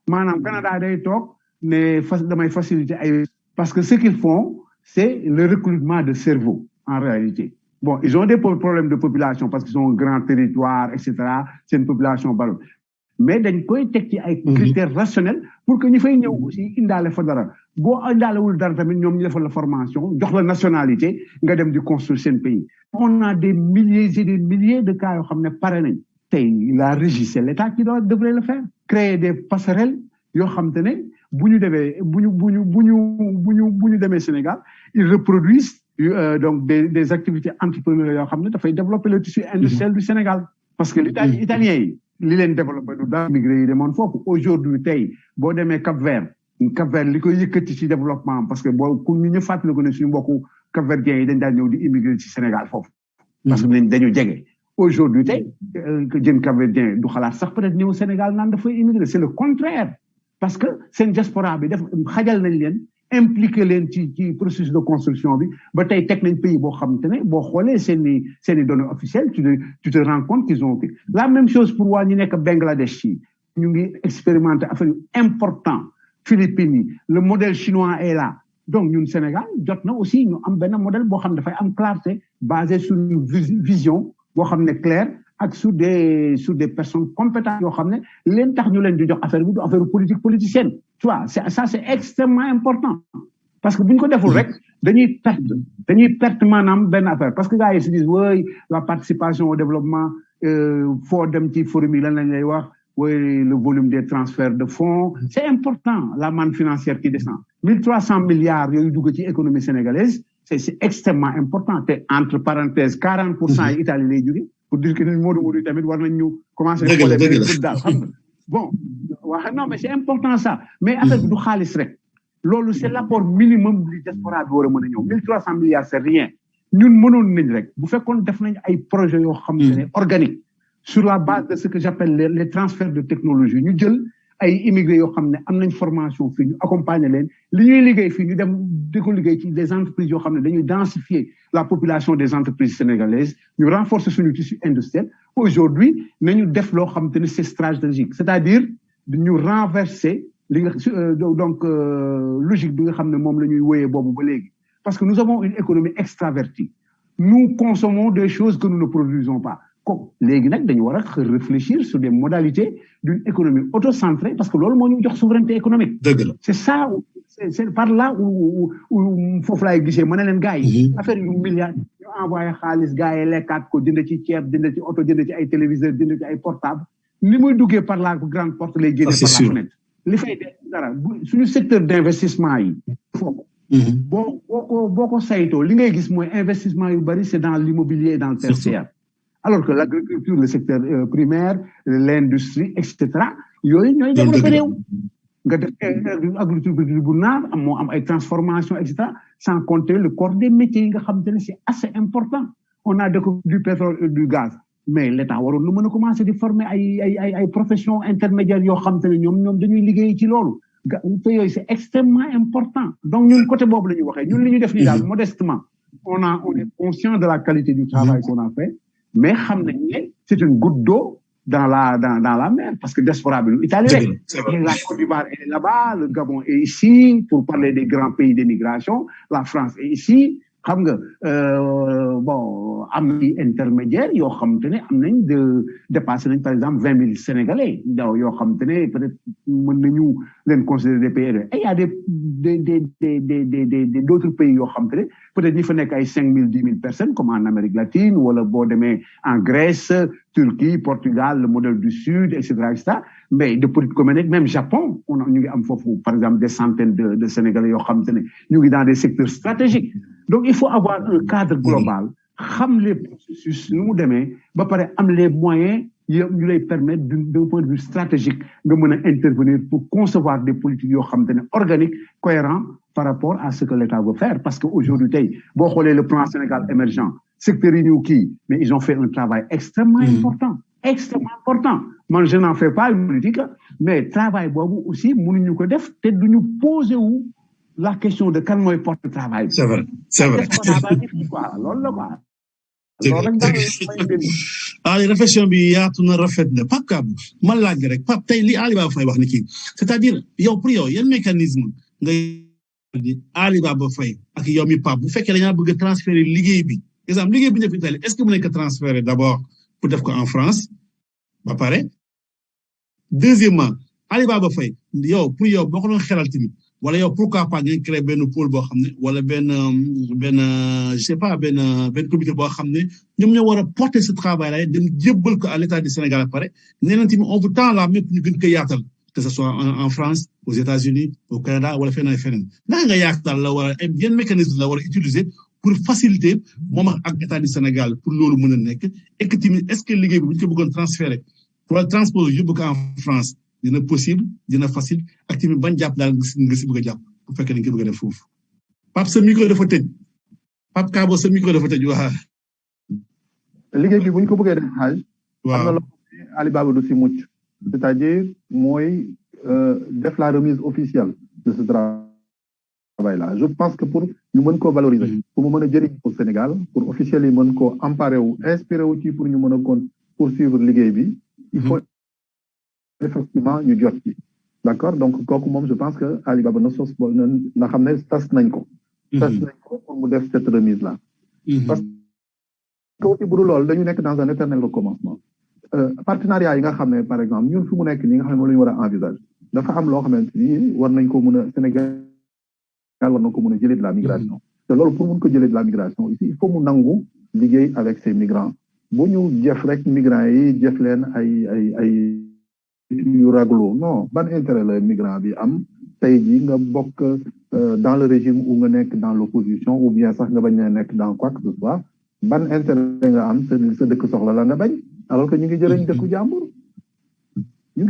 maanaam Canada day toog ne damay faciliter ay parce que ce qu'ils font c'est le recrutement de cerveau en réalité bon ils ont des problèmes de population parce qu'ils ont un grand territoire etc c'est une population ballon mais dañ koy teg ci ay critères rationnels pour que ñu fay ñëw aussi indaale fa dara boo indaalewul dara tamit ñoom ñu defal la formation jox la nationalité nga dem di construire seen pays on a des milliers et des milliers de cas yoo xam ne pare nañ tey la régie c'est l'État qui devrait le faire créer des passerelles yoo xam te ne bu ñu demee Sénégal ils reproduisent donc des activités entrepreneuriales yoo xam ne dafay développer le tissu industriel du Sénégal parce que italien yi li leen développé du daal immigré yi demoon foofu aujourd'hui tey boo demee Cap-Vert li koy yëkkati ci développement parce que ku ñu fàttali ko ne suñu mbokku Cap-Verdiens yi dañ daan ñëw di immigré ci Sénégal foofu parce que dañu jege aujourd'hui tey que jën Cap-Verdien du xalaat sax peut-être ñëw Sénégal naan dafay immigré c'est le contraire parce que seen diaspora bi def xajal nañ leen impliqué leen ci processus de construction bi ba tey teg nañ pays boo xam te ne boo xoolee seeni données officielles tu te rends compte qu'ils ont la même chose pour waa ñu nekk Bangladesh yi ñu ngi expérimenter affaire yu important Philippines yi le modèle chinois est là donc ñun Sénégal jot na aussi ñu am benn modèle boo xam ne dafay am clarté basé sur une vision boo xam ne claire ak sur des personnes compétentes yoo xam ne leen tax ñu leen di jox affaire bi du affaire politicienne tu vois ça c'est extrêmement important parce que bu ñu ko deful rek dañuy perte maanaam benn affaire parce que gars yi se disent oui la participation au développement foo dem ci forum yi lan lañ lay wax oui le volume des transferts de fonds c'est important la manne financière qui descend 1300 milliards yooyu dugg ci économie sénégalaise c'est extrêmement important te entre parenthèses 40% yi Italie lay jóge pour dire que Modou tamit war nañ ñu commencer xoolee daal xam nga bon waaw non mais c'est important ça mais affaire bi du xaalis rek loolu c'est l'apport minimum li diaspora bi war a mën a ñëw 1300 milliards c'est rien ñun mënoon nañ rek bu fekkoon def nañ ay projets yoo xam ne organique sur la base de ce que j'appelle les transferts de technologie ñu jël ay immigrés yoo xam ne am nañ formation fii ñu accompagner leen li ñuy liggéey fii ñu dem di ko liggéey ci des entreprises yoo xam ne dañuy densifier la population des entreprises sénégalaises ñu renforcer suñu tissu industriel aujourd'hui nañu def loo xam te ne c'est stratégique c'est-à-dire ñu renverser li nga donc logique bi nga xam ne moom la ñuy wéyee boobu ba léegi parce que nous avons une économie extravertie nous consommons des choses que nous ne produisons pas comme léegi nag dañu war a réfléchir sur des modalités d'une économie autocentrée parce que loolu moo ñu jox souveraineté économique. dëgg la c'est ça c'est par là où foofu laay gisee ma ne leen gars yi affaire yu milliards ñu envoyé xaalis gars yi lekkaat ko jënd ci ceeb jënd ci oto jënd ci ay téléviseurs jënd ci ay portables li muy duggee par la grande porte lay génne par la fenêtre li fay def dara suñu secteur d'investissement yi foofu boo ko saytoo li ngay gis mooy investissement yu bari c'est dans l'immobilier et dans le tertiaire alors que l'agriculture, le secteur primaire, l'industrie, etc. yooyu ñooy développé réew nga def agriculture bu naan moo am ay transformation etc. sans compter le corps des métiers yi nga xam te ne c'est assez important. On a découvert du pétrole et du gaz mais l'État waroon lu mën a commencer di former ay professions intermédiaires yoo xam te ne ñoom dañuy liggéey ci loolu te yooyu c'est extrêmement important. Donc ñun côté boobu la ñuy waxee ñun li ñu def nii daal modestement on est conscient de la qualité du travail qu'on a fait mais xam nañ ne c'est une goutte d'eau dans la mer parce que diaspora bi lu Italie rek la Côte d'Ivoire est là-bas, le Gabon est ici pour parler des grands pays d'émigration, la France est ici. Xam nga bon am na intermédiaire yoo xam te ne am nañ dépassé nañ par exemple 20 000 Sénégalais daw yoo xam te ne peut-être mën nañu leen considérer des pays et il y a d'autres pays yoo xam te ne peut-être ñi fa nekk ay 5 000 10 000 personnes comme en Amérique latine wala boo demee en Grèce, Turquie, Portugal, le modèle du Sud, etc. Mais de petites communautés, même Japon, ñu ngi am foofu par exemple des centaines de Sénégalais yoo xam te ne ñu ngi dans des secteurs stratégiques. Donc il faut avoir un cadre global, xam les processus nu mu demee ba pare am les moyens ñu lay permettre d'un point de vue stratégique nga mën a intervenir pour concevoir des politiques yoo xam te ne organiques, cohérents par rapport à ce que l'État veut faire. Parce que aujourd'hui tey boo xoolee le plan Sénégal émergent secteur yi ñu kii mais ils ont fait un travail extrêmement important. Man je n'en fais pas une politique mais travail boobu aussi mënuñu ko def te duñu poser wu la question de kan mooy porte travail. C'est vrai. loolu la quoi. Réflexion bi yaatu na rafet na Pape Kabou ma laaj rek Pape tey li Ali Baba Faye wax ni kii c'est-à-dire yow pour yow yan mécanisme ngay di Ali Baba Faye ak yow mi Pape bu fekkee dañaa bëgg a transférer liggéey bi exemple liggéey bi ñu def Italie est-ce que mën nañ ko transférer d'abord pour def ko en France ba pare deuxièmement Ali Baba Faye yow pour yow boo ko doon xelal tamit wala yow pourquoi pas ngeen créer benn pôle boo xam ne wala benn je sais pas benn comité boo xam ne ñoom ñoo war a porter ce travail là dem jébbal ko à l'État du Sénégal pare nee nañ tamit on vous tend la main pour ñu gën ko yaatal que ce soit en France aux États-Unis au Canada wala feneen naka nga yaatal la war a yan mécanisme la war a utiliser pour faciliter moom ak État du Sénégal pour loolu mën a nekk et que tamit est-ce que liggéey bi bu ñu ko bëggoon transférer wala transposer yóbbu ko en France dina possible dina facile ak tamit bañ jàpp daal nga si bëgg a jàpp bu fekkee dañ ko bëgg a def foofu Pape sa micro dafa tëj Pape Kabou sa micro dafa tëj waa liggéey bi bu ñu ko bëggee def xaaj waaw am na loo xam ne Ali Baba du si mucc c'est-à-dire mooy def la remise officielle de ce travail là je pense que pour ñu mën koo valoriser pour mu mën a jëriñ au Sénégal pour officiels yi mën koo emparer wu inspiré wu ci pour ñu mën a kon poursuivre liggéey bi il faut effectivement ñu jot ci d'accord donc kooku moom je pense que Ali Baba na xam ne tas nañ ko pour mu def cette remise là parce que aussi bu dul loolu dañu nekk dans un éternel recommencement partenariat yi nga xam ne par exemple ñun fi mu nekk nii nga xam ne moom la ñu war a envisager dafa am loo xamante ni war nañ ko mën a Sénégal war na ko mën a jëlee de la migration te loolu pour mën ko jëlee de la migration ici il faut mu nangu liggéey avec ces migrants bu ñu jëf rek migrants yi jëf leen ay yu raglu non ban intérêt la migrant bi am tey jii nga bokk dans le régime ou nga nekk dans l'opposition ou bien sax nga bañ a nekk dans quoi que ce soit ban intérêt nga am sa dëkk soxla la nga bañ alors que ñu ngi jëriñ dëkku jàmbur ñu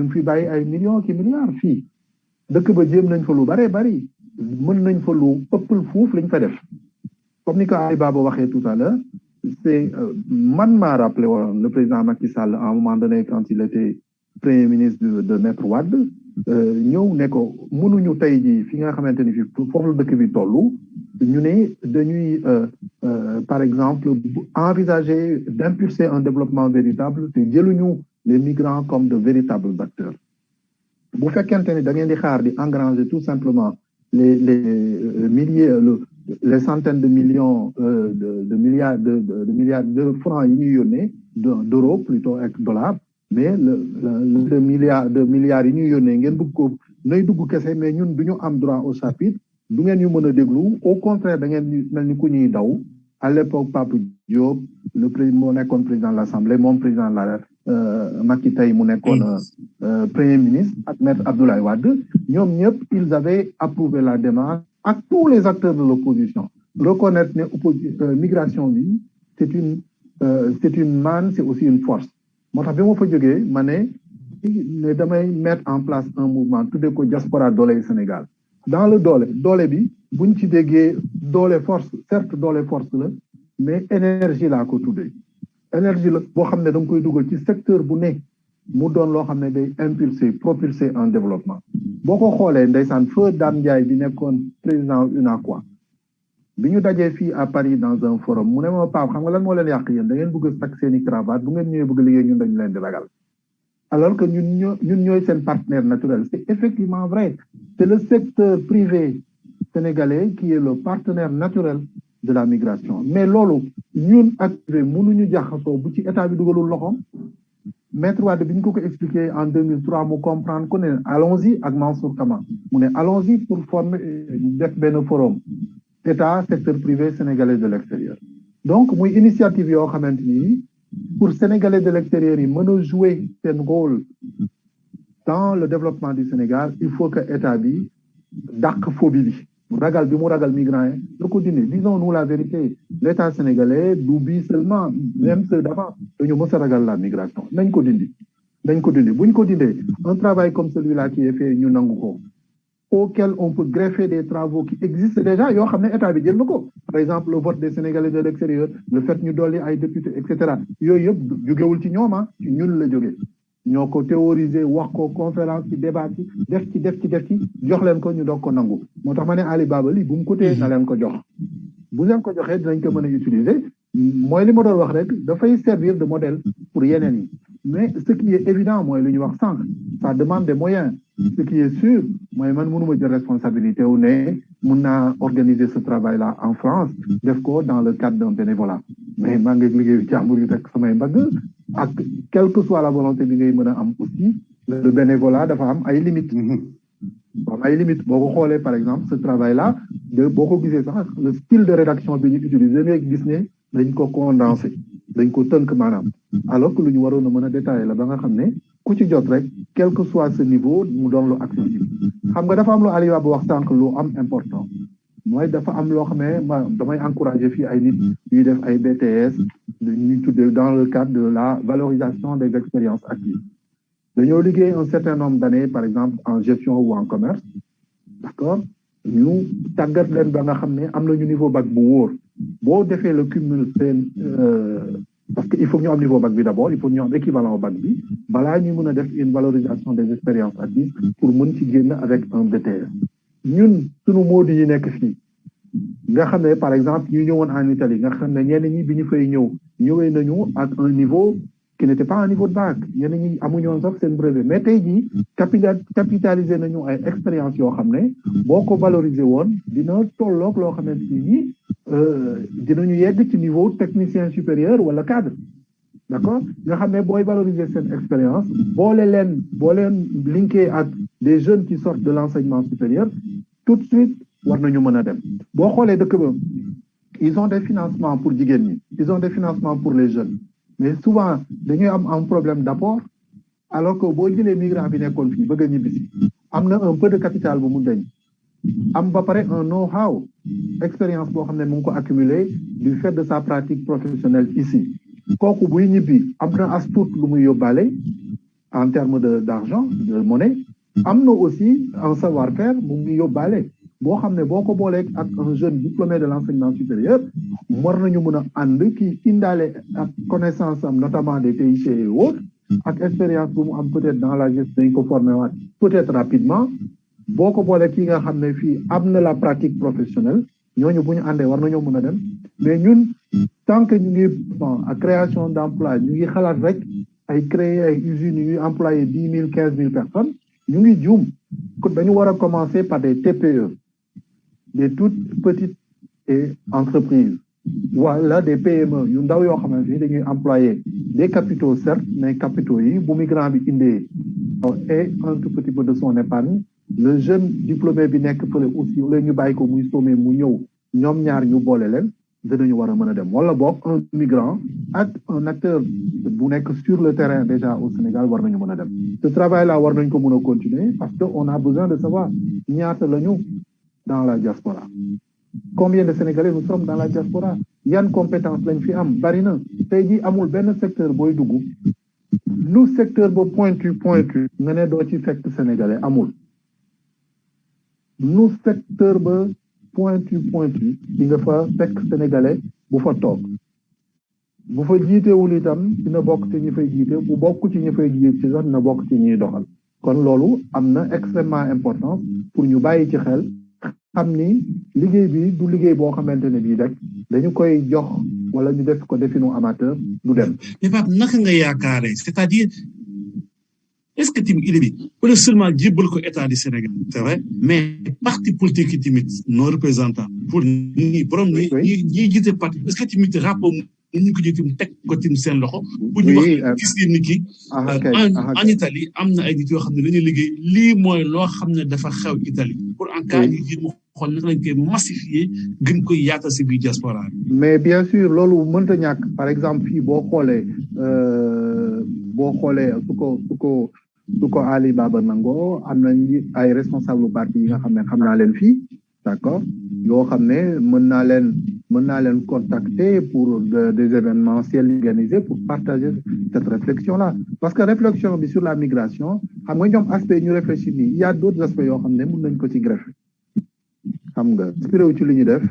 ngi fi bàyyi ay millions ki milliards fii dëkk ba jéem nañ fa lu bare bari mën nañ fa lu ëppal fuuf lañ fa def comme ni ko Ali Baba waxee tout à l'heure c'est man maa rappelé woon le président Macky Sall à un moment donné quand il était premier ministre de Maître Wade ñëw ne ko mënuñu tey ji fi nga xamante ni fi foofu la dëkk bi tollu ñu ne dañuy par exemple envisager d'impulser un développement véritable te jëluñu les migrants comme de véritables acteurs bu fekkente ni da ngeen di xaar di engranger tout simplement les milliers les centaines de millions de milliards de francs yi ñuy yónnee d'euros plutôt ak dollars mais le milliards yi ñuy yónnee ngeen bëgg ko nay dugg kese mais ñun du ñu am droit au chapitre du ngeen ñu mën a déglu au contraire da ngeen mel ni ku ñuy daw à l'époque Pape Diop le président moo nekkoon président de l'Assemblée moom président de la Macky tey mu nekkoon premier ministre ak maître Abdoulaye Wade ñoom ñëpp ils avaient approuvé la démarche ak tous les acteurs de l'opposition reconnaître ne migration bi c'est une c'est une manne, c'est aussi une force. Moo tax bi ma fa jógee ma ne damay mettre en place un mouvement tuddee ko diaspora doole Sénégal dans le doole bi buñ ci déggee doole force certes doole force la mais énergie laa ko tuddee énergie la boo xam ne da nga koy dugal ci secteur bu nekk mu doon loo xam ne day propulser en développement boo ko xoolee ndeysaan feu Dame Ndiaye bi nekkoon président UNACOIS bi ñu dajee fii à Paris dans un forum mu ne ma Pape xam nga lan moo leen yàq yéen da ngeen bëgg a takk seeni cravate bu ngeen ñëwee bëgg liggéey ñun dañu leen di ragal alors que ñun ñooy seen partenaire naturel c'est effectivement vrai c'est le secteur privé sénégalais qui est le partenaire naturel de la migration mais loolu ñun ak privé mënuñu jaxasoo bu ci état bi dugalul loxoom Maître Wade bi ñu ko expliqué en 2003 mu comprendre ko ne allons-y ak Mansour Kama mu ne allons-y pour former def benn forum état secteur privé sénégalais de l'extérieur donc muy initiative yoo xamante ni pour sénégalais de l'extérieur yi mën a jouer seen rôle dans le développement du Sénégal il faut que état bi dàq phobie bi ragal bi mu ragal migrants yi da ko dindi disons-nous la vérité l'état sénégalais du bi seulement même ceux d'avant dañu mës a ragal la migration nañ ko dindi buñ ko dindee un travail comme celui-là qui est fait ñu nangu ko auquel on peut greffer des travaux qui existent déjà yoo xam ne état bi jël na ko par exemple le vote des Sénégalais de l'extérieur le fait ñu dolli ay députés et cetera yooyu yëpp jógewul ci ñoom ci ñun la jógee ñoo ko théoriser wax ko conférence ci débat ci def ci jox leen ko ñu doog ko nangu moo tax ma ne Ali Baba lii bu mu ko téye na leen ko jox bu leen ko joxee dinañ ko mën a utiliser mooy li ma doon wax rek dafay servir de modèle pour yeneen yi mais ce qui est évident mooy lu ñu wax sànq ça demande des moyens ce qui est sûr mooy man mënuma jël responsabilité wu ne mun naa organiser ce travail là en France def ko dans le cadre d'un bénévolat mais maa ngi liggéey jàmbur yu teg samay mbagg ak quelle que soit la volonté bi ngay mën a am aussi le bénévolat dafa am ay limites boo ko xoolee par exemple ce travail là boo ko gisee sax le style de rédaction bi ñu utiliser nga gis ne dañ ko condensé dañ ko tënk maanaam alors que lu ñu waroon a mën a détailler la ba nga xam ne ku ci jot rek quel que soit ce niveau mu doon lu accessible xam nga dafa am lu Aliou bu wax sànq lu am important mooy dafa am loo xam ne damay encourager fii ay nit yuy def ay BTS ñuy tuddee dans le cadre de la valorisation des expériences acquises dañoo liggéey un certain nombre d'années par exemple en gestion ou en commerce d'accord ñu tàggat leen ba nga xam ne am nañu niveau bac bu wóor boo defee le cumul seen parce que il faut que ñu am niveau bac bi d'abord il faut ñu am équivalent au bac bi balaa ñu mën a def une valorisation des expériences acquises pour mën ci génn avec un BTS ñun sunu moodi yi nekk fii nga xam ne par exemple ñu ñëwoon en Italie nga xam ne ñenn ñi bi ñu fay ñëwee nañu ak un niveau qui n'était pas un niveau de bac ñenn ñi amuñu woon sax seen brevet mais tey jii capitaliser nañu ay expérience yoo xam ne boo ko valoriser woon dina tolloog loo xamante ni dinañu yegg ci niveau technicien supérieur wala cadre d'accord nga xam ne booy valoriser seen expérience boo leen linké ak des jeunes qui sortent de l'enseignement supérieur tout de suite war nañu mën a dem boo xoolee dëkk ba ils ont des financements pour jigéen ñi ils ont des financements pour les jeunes mais souvent dañuy am un problème d'apport alors que boo jëlee migrant bi nekkoon fii bëgg a ñibbisi am na un peu de capital bu mu deñ am ba pare un know-how expérience boo xam ne mu ngi ko accumulé du fait de sa pratique professionnelle ici kooku buy ñibbi am na as tuut lu muy yóbbaale en termes d'argent de monnaie am na aussi un savoir-faire bu muy yóbbaale boo xam ne boo ko booleeg ak un jeune diplômé de l'enseignement supérieur war nañu mën a ànd ki indaale ak connaissance am notamment des TIC et autres ak expérience bu mu am peut-être dans la gestion dañ ko formé waat peut-être rapidement boo ko booleeg ki nga xam ne fii am na la pratique professionnelle ñooñu bu ñu àndee war nañoo mën a dem mais ñun tant que ñu ngi à création d'emploi ñu ngi xalaat rek ay créer ay usines yu ñuy employer 10 000 15 000 personnes ñu ngi juum dañu war a commencer par des TPE des toutes petites entreprises wala des PME yu ndaw yoo xamante ni dañuy employer des capitaux certes mais capitaux yi bu migrant bi indee et un tout petit peu de son épargne le jeune diplômé bi nekk fële aussi la ñu bàyyi ko muy sommé mu ñëw ñoom ñaar ñu boole leen dinañu war a mën a dem wala boog un migrant ak un acteur bu nekk sur le terrain déjà au Sénégal war nañu mën a dem ce travail là war nañ ko mën a continuer parce que on a besoin de savoir ñaata lañu dans la diaspora combien de Sénégalais nous sommes dans la diaspora yan compétence lañ fi am bari na tey jii amul benn secteur booy dugg lu secteur ba pointu nga ne doo ci fekk sénégalais amul nu secteur ba pointu di nga fa fekk sénégalais bu fa toog bu fa jiitewul itam dina bokk ci ñi fay jiite bu bokk ci ñi fay jiite ci sax dina bokk ci ñuy doxal kon loolu am na extrêmement important pour ñu bàyyi ci xel xam ni liggéey bi du liggéey boo xamante ne bii rek dañu koy jox wala ñu def ko definu amateur du dem. mais Pape naka nga yaakaaree c'est-à-dire est-ce que tamit idée bi wala seulement jébbal ko état du Sénégal c'est vrai mais parti politique yi tamit nos représentants pour ñi borom ñi jiite parti est-ce que tamit rapport ñu ko jiitim teg ko tim seen loxo bu ñu wax gis ngeen ni ki en Italie am na ay nit yoo xam ne dañuy liggéey lii mooy loo xam ne dafa xew Italie pour en cas ñu jiit mu xool naka lañ koy massifier gën koy yaatal si biir diaspora mais bien sûr loolu mënta ñàkk par exemple fii boo xoolee su ko Ali Baba nangoo am nañ ay responsable parti yi nga xam ne xam naa leen fii d'accord yoo xam ne mën naa leen contacter pour des événementiels organisés pour partager cette réflexion là parce que réflexion bi sur la migration xam nga ñoom aspect ñu réfléchir nii il y a d'autres aspects yoo xam ne mën nañ ko ci greffer xam nga inspiré wu ci li ñu def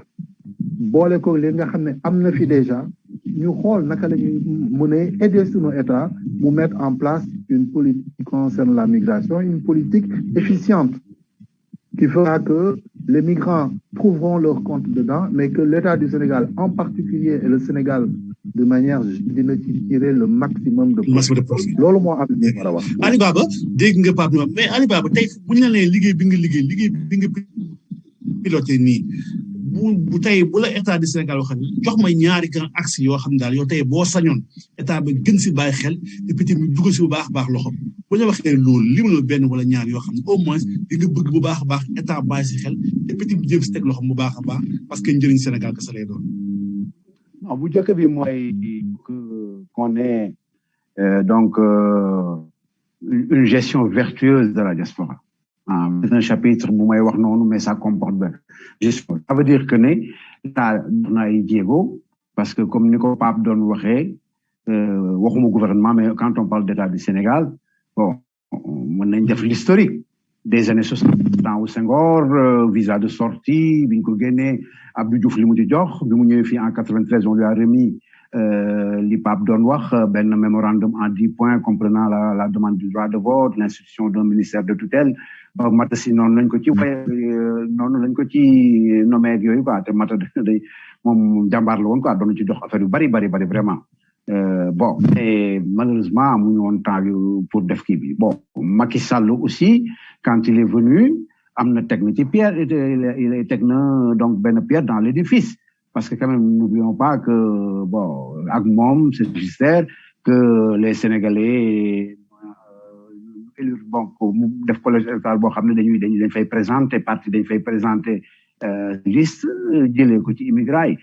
boole ko li nga xam ne am na fi déjà ñu xool naka la ñuy mën a aider sunu état mu mettre en place une politique qui concerne la migration une politique efficiente qui fera que les migrants trouveront leur compte dedans mais que l'État du Sénégal en particulier et le Sénégal de manière dina ci tirer le maximum de profit loolu moo am ñu war a wax. Ali Baba dégg nga Pape Noor mais Ali Baba tey bu ñu la nee liggéey bi nga piloté nii bu tey bu la état du Sénégal waxee jox ma ñaari grand axe yoo xam ne daal yow tey boo sañoon état bi gën si bàyyi xel et puis tamit dugg si bu baax a baax loxo bu ñu waxee loolu li ma benn wala ñaar yoo xam ne au moins di nga bëgg bu baax a baax état bàyyi si xel et puis tamit jëm si teg loxo bu baax a baax parce que njëriñ Sénégal kese lay doon. non bu njëkk bi mooy qu'on ait donc une gestion vertueuse de la diaspora. C'est un chapitre bu may wax noonu mais ça comporte bien gestion ça veut dire que ne état na ay jéego parce que comme ni ko Pape doon waxee waxuma gouvernement mais quand on parle d'état du Sénégal bon mën nañ def l'historique des années 60 temps au Senghor visa de sortie bi ñu ko génnee Abdou Diouf li mu ci jox bi mu ñëwee fii en 93 on lui a remis li Pape doon wax benn mémorandum en 10 points comprenant la demande du droit de vote l'institution d'un ministère de tutelle mata si noonu lañ ko ci nommé ak yooyu quoi te mata day moom jàmbaar la woon quoi doon ci dox affaire yu bari vraiment bon et malheureusement amuñu woon temps yu pour def kii bi bon Macky Sall aussi quand il est venu am na teg na ci pierre il teg na donc benn pierre dans l'édifice parce que quand même n'oublions pas que bon ak moom c'est nécessaire que les Sénégalais bon mu def collège électoral boo xam ne dañ fay présenter parti dañ fay présenter liste jëlee ko ci immigrants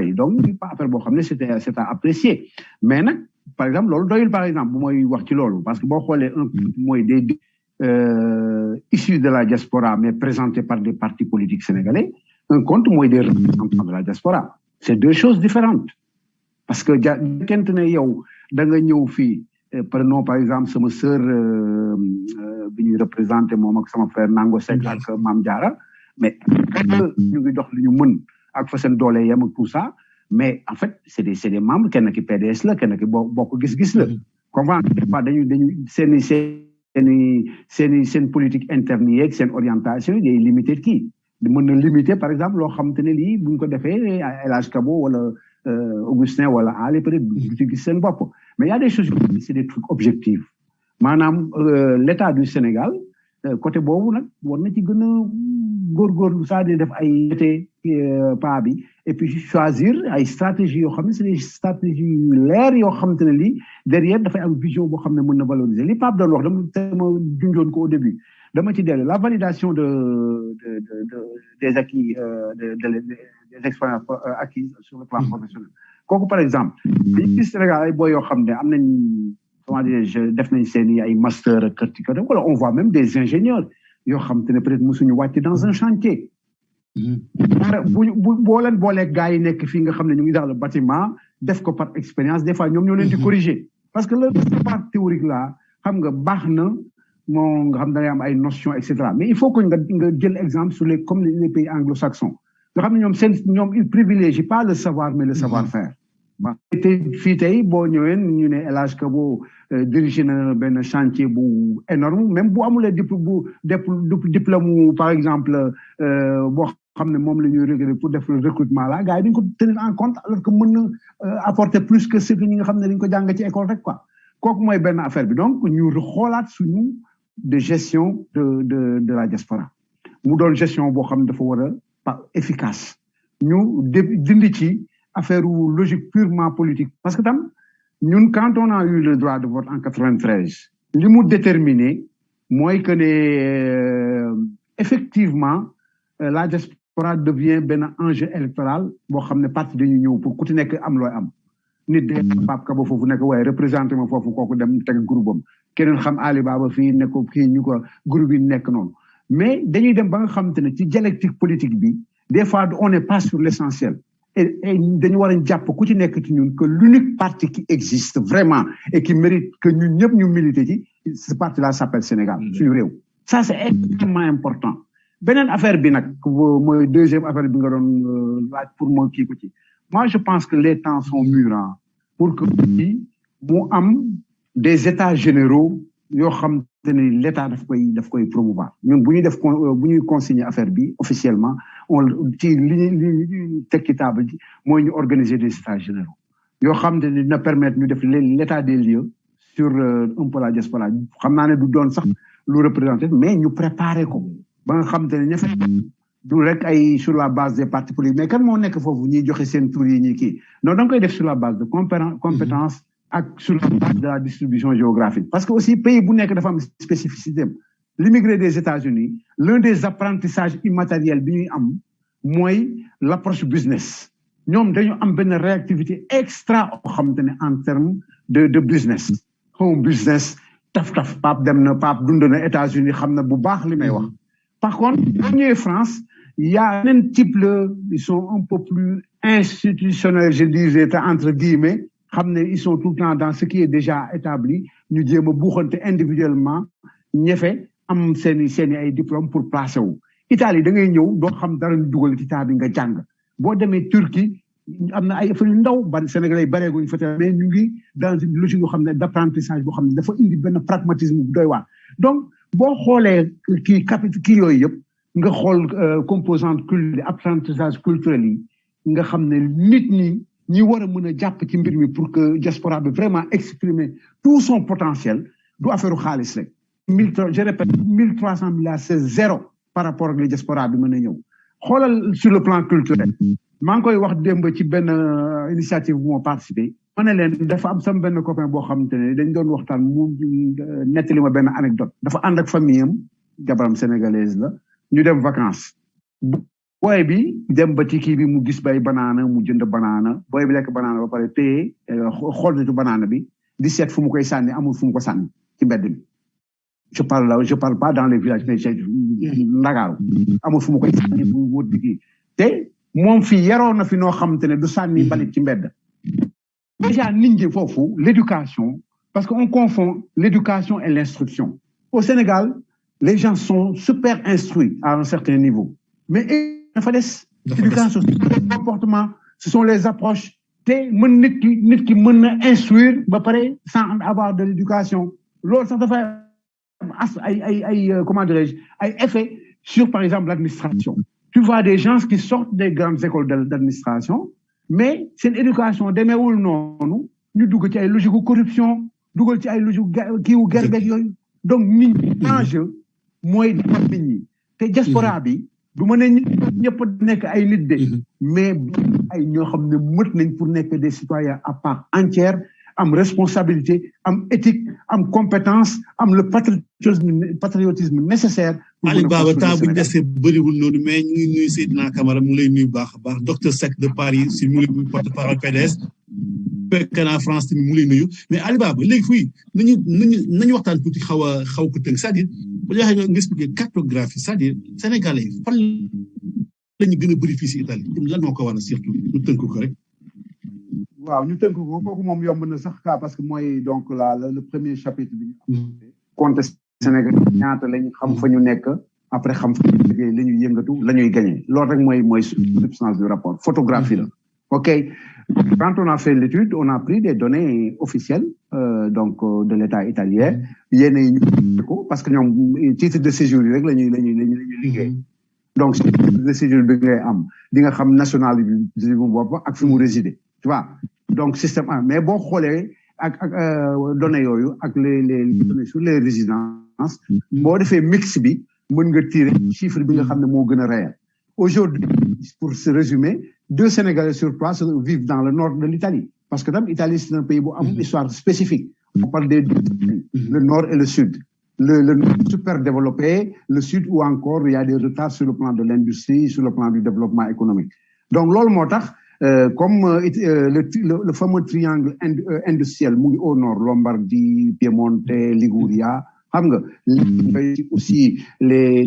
yi donc pas affaire boo xam ne c'est à apprécier mais nag par exemple loolu doyul par exemple bu mooy wax ci loolu parce que boo xoolee un mooy des issus de la diaspora mais présentés par des partis politiques sénégalais un compte mooy des représentants de la diaspora c'est deux choses différentes parce que kent ne yow da nga ñëw fii prenons par exemple sama sœur bi ñuy représenté moom ak sama frère Nango Seck ak Mame Diarra mais ñu ngi dox li ñu mën ak fa seen doole yem ak tout ça mais en fait c'est des membres kenn ki PDS la kenn ki bokk gis-gis la comprendre pas dañu seen politique interne yeeg seen orientation yi day limité kii mën na limiter par exemple loo xam te ne lii buñ ko defee El Hadj Kabo wala Augustin wala Ali peut-être du ci gis seen bopp mais y a des choses c'est des trucs objectifs maanaam l'État du Sénégal côté boobu nag war na ci gën a góorgóorlu saa di def ay été pas bi et puis choisir ay stratégies yoo xam ne c'est des stratégies yu leer yoo xam te ne lii derrière dafay am vision boo xam ne mën na valoriser li Pape doon wax dama junjoon ko au début dama ci dellu la validation des acquis des expériences acquises sur le plan professionnel kooku par exemple dañu gis Sénégal ay boy yoo xam ne am nañ comment dirais-je def nañ seen ay master wala on voit même des ingénieurs yoo xam te ne peut-être mosuñu wàcc dans un chantier boo leen booleeg gars yi nekk fii nga xam ne ñu ngi dans le bâtiment def ko par expérience des fois ñoom ñoo leen di corriger parce que le savoir théorique là xam nga baax na moo nga xam da ngay am ay notions et cetera mais il faut que nga jël exemple sur les comme les pays anglo-saxons nga xam ne ñoom ils privilégient pas le savoir mais le savoir-faire. te fii tey boo ñëwee ñu ne El Hadj Kabo dirigé na benn chantier bu énorme même bu amulee diplôme par exemple boo xam ne moom la ñuy recruter pour def le recrutement là gars yi dañu ko tenir en compte alors que mën na apporter plus que ce que ñi nga xam ne dañu ko jàng ci école rek quoi kooku mooy benn affaire bi donc ñu xoolaat suñu de gestion de la diaspora mu doon gestion boo xam ne dafa war a efficace ñu dindi ci affaire logique purement politique parce que tam ñun quand on a eu le droit de vote en 93 li mu déterminé mooy que ne effectivement la diaspora devient benn enjeu électoral boo xam ne parti dañuy ñëw pour ku ci nekk am looy am nit de Pape Kaba foofu nekk waaye représenté ma foofu kooku dem teg groupe am keneen xam Ali Baba fii nekk kii ñu ko groupe yi nekk noonu mais dañuy dem ba nga xamante ne ci dialectique politique bi des fois on n'est pas sur l'essentiel et dañu war a jàpp ku ci nekk ci ñun que l'unique parti qui existe vraiment et qui mérite que ñun ñëpp ñu militer ci ce parti là s'appelle Sénégal suñu réew ça c'est extrêmement important beneen affaire bi nag mooy deuxième affaire bi nga doon laaj pour moo kii ko ci moi je pense que les temps sont mûrs pour que mu am des états généraux yoo xam te ne l'état daf koy promouvoir ñun bu ñuy consigner affaire bi officiellement on ci li teg ci table ji mooy ñu organiser des états généraux yoo xam te ne dina permettre ñu def l'état des lieux sur un peu la diaspora xam naa ne du doon sax lu représentatif mais ñu préparer ko ba nga xam te ne ña fa du rek ay sur la base des partis politiques mais kan moo nekk foofu ñuy joxe seen tur yi ñi kii non da nga koy def sur la base de compétence ak sur la base de la distribution géographique parce que aussi pays bu nekk dafa am spécificité l'immigré des États-Unis l'un des apprentissages immatériels bi ñuy am mooy l'approche business ñoom dañu am benn réactivité extra oo xamante ne en termes de business home business taf Pape dem na Pape dund na États-Unis xam na bu baax li may wax par contre boo ñëwee France il y a un type ils sont un peu plus institutionnels je disais entre guillemets xam ne ils sont tout le temps dans ce qui est déjà établi ñu jéem a buuxante individuellement ñefe am seeni ay diplôme pour placer wu Italie da ngay ñëw doo xam dara ñu dugal ci taa bi nga jàng boo demee Turquie am na ay affaire yu ndaw ban Sénégalais bareeguñ fa mais ñu ngi dans une logique yoo xam ne d'apprentissage boo xam ne dafa indi benn pragmatisme bu doy waar donc boo xoolee kii yooyu yëpp nga xool composante culturelle apprentissage culturel yi nga xam ne nit ñi war a mën a jàpp ci mbir mi pour que diaspora bi vraiment exprimer tout son potentiel du affaire xaalis rek je répète 1300 milliards c'est zéro par rapport ak les diaspora bi mën a ñëw xoolal sur le plan culturel maa ngi koy wax démb ci benn initiative bu ma participé ma ne leen dafa am sama benn copain boo xamante ne dañ doon waxtaan mu nettali ma benn anecdote dafa ànd ak famille am jabaram sénégalaise la ñu dem vacances booy bi dem ba ci kii bi mu gis bay banaana mu jënd banaana booy bi lekk banaana ba pare téye xool nitu banaana bi di seet fu mu koy sànni amul fu mu ko sànni ci mbedd mi je parle pas dans les villages mais Ndakaaru amul fu mu koy sànni bu wóor di kii te moom fii yaroon na fi noo xamante ne du sànni balit ci mbedd déjà nit ñi foofu l'éducation parce qu'on confond l'éducation et l'instruction au Sénégal les gens sont super instruits à un certain niveau mais dafa des éducation les comportements ce sont les approches te mën nit ki mën na instruire ba pare sans avoir de l'éducation loolu sax dafa ay comment dirais-je ay effet sur par exemple l'administration tu vois des gens qui sortent des grandes écoles d'administration mais seen éducation demeewul noonu ñu dugg ci ay logique de corruption dugal ci ay logique kiiwu gerbeeg yooyu donc nit ñi enjeu mooy defar nit ñi te diaspora bi du ma ne ñëpp nekk ay nit de mais ay ñoo xam ne mët nañ pour nekk des citoyens à part entière am responsabilité am éthique am compétence am le patriotisme nécessaire. Ali Baba temps bu ñu desee bëriwul noonu mais ñu ngi nuyu Seydina Camara mu lay nuyu baax a baax docteur Seck de Paris si mu ngi porte-parole PDS fekk na France tamit mu lay nuyu mais Ali Baba léegi fii nañu waxtaan tuuti xaw ko tënk c'est-à-dire bu ñu waxee nga expliquer cartographie c'est-à-dire sénégalais fan lañu gën a bëri fii si Italie lan moo ko war a surtout ñu tënk ko rek. waaw ñu tënk ko kooku moom yomb na sax parce que mooy donc le premier chapitre bi compte Sénégal ñaata lañ xam fa ñu nekk après xam fa ñu liggéey la ñuy yëngatu la ñuy gagné loolu rek mooy substance du rapport photographie la ok quand on a fait l'étude on a pris des données officielles donc de l'État italien yéen ñu ko parce que ñoom titre de séjour yi rek la ñuy liggéey donc titre de séjour bi ngay am di nga xam nationalité bu bopp ak fi mu résider tu vois donc système mais boo xoolee ak données yooyu ak les données sur les résidences boo defee mix bi mën nga tirer chiffre bi nga xam ne moo gën a réel aujourd'hui pour se résumer 2 Sénégalais sur 3 vivent dans le nord de l'Italie parce que tam Italie c'est un pays bu am histoire spécifique on parle des 2 pays le nord et le sud le nord super développé le sud où encore il y a des retards sur le plan de l'industrie sur le plan du développement économique donc loolu moo tax comme le fameux triangle industriel mu ngi au nord Lombardie Piemonte Liguria xam nga aussi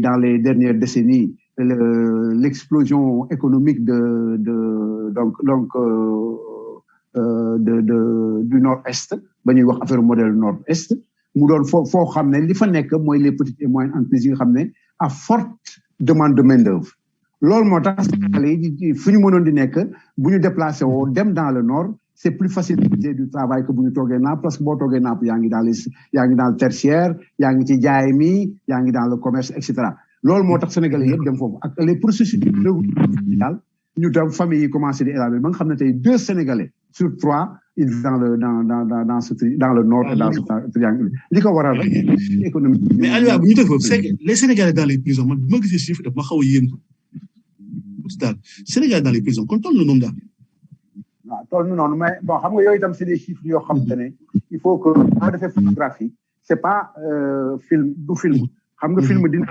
dans les dernières décennies l'explosion économique du nord-est ba ñuy wax affaire modèle nord-est mu doon foo xam ne li fa nekk mooy les petites et moyennes entreprises yi nga xam ne à forte demande de main-d'œuvre loolu moo tax fu ñu mënoon di nekk bu ñu déplacé woo dem dans le nord c'est plus facile du travail que bu ñu toogee Naples parce que boo toogee Naples yaa ngi dans le tertiaire yaa ngi ci jaay mi yaa ngi dans le commerce et cetera loolu moo tax Sénégalais yëpp dem foofu ak les processus daal ñu dem famille yi commencé di élaborer ba nga xam ne tey 2 Sénégalais sur 3 ils vivent dans le nord et dans ce triangle li ko waral rek économie. mais Aliou bu ñu def foofu les Sénégalais dans les prisons man bu ma gisee chiffre daf ma xaw a yéem daal Sénégalais dans les prisons kon toll na noonu daal. waaw toll na noonu mais bon xam nga yooyu itam c'est des chiffres yoo xam te ne il faut que boo defee photographie c'est pas film xam nga film dina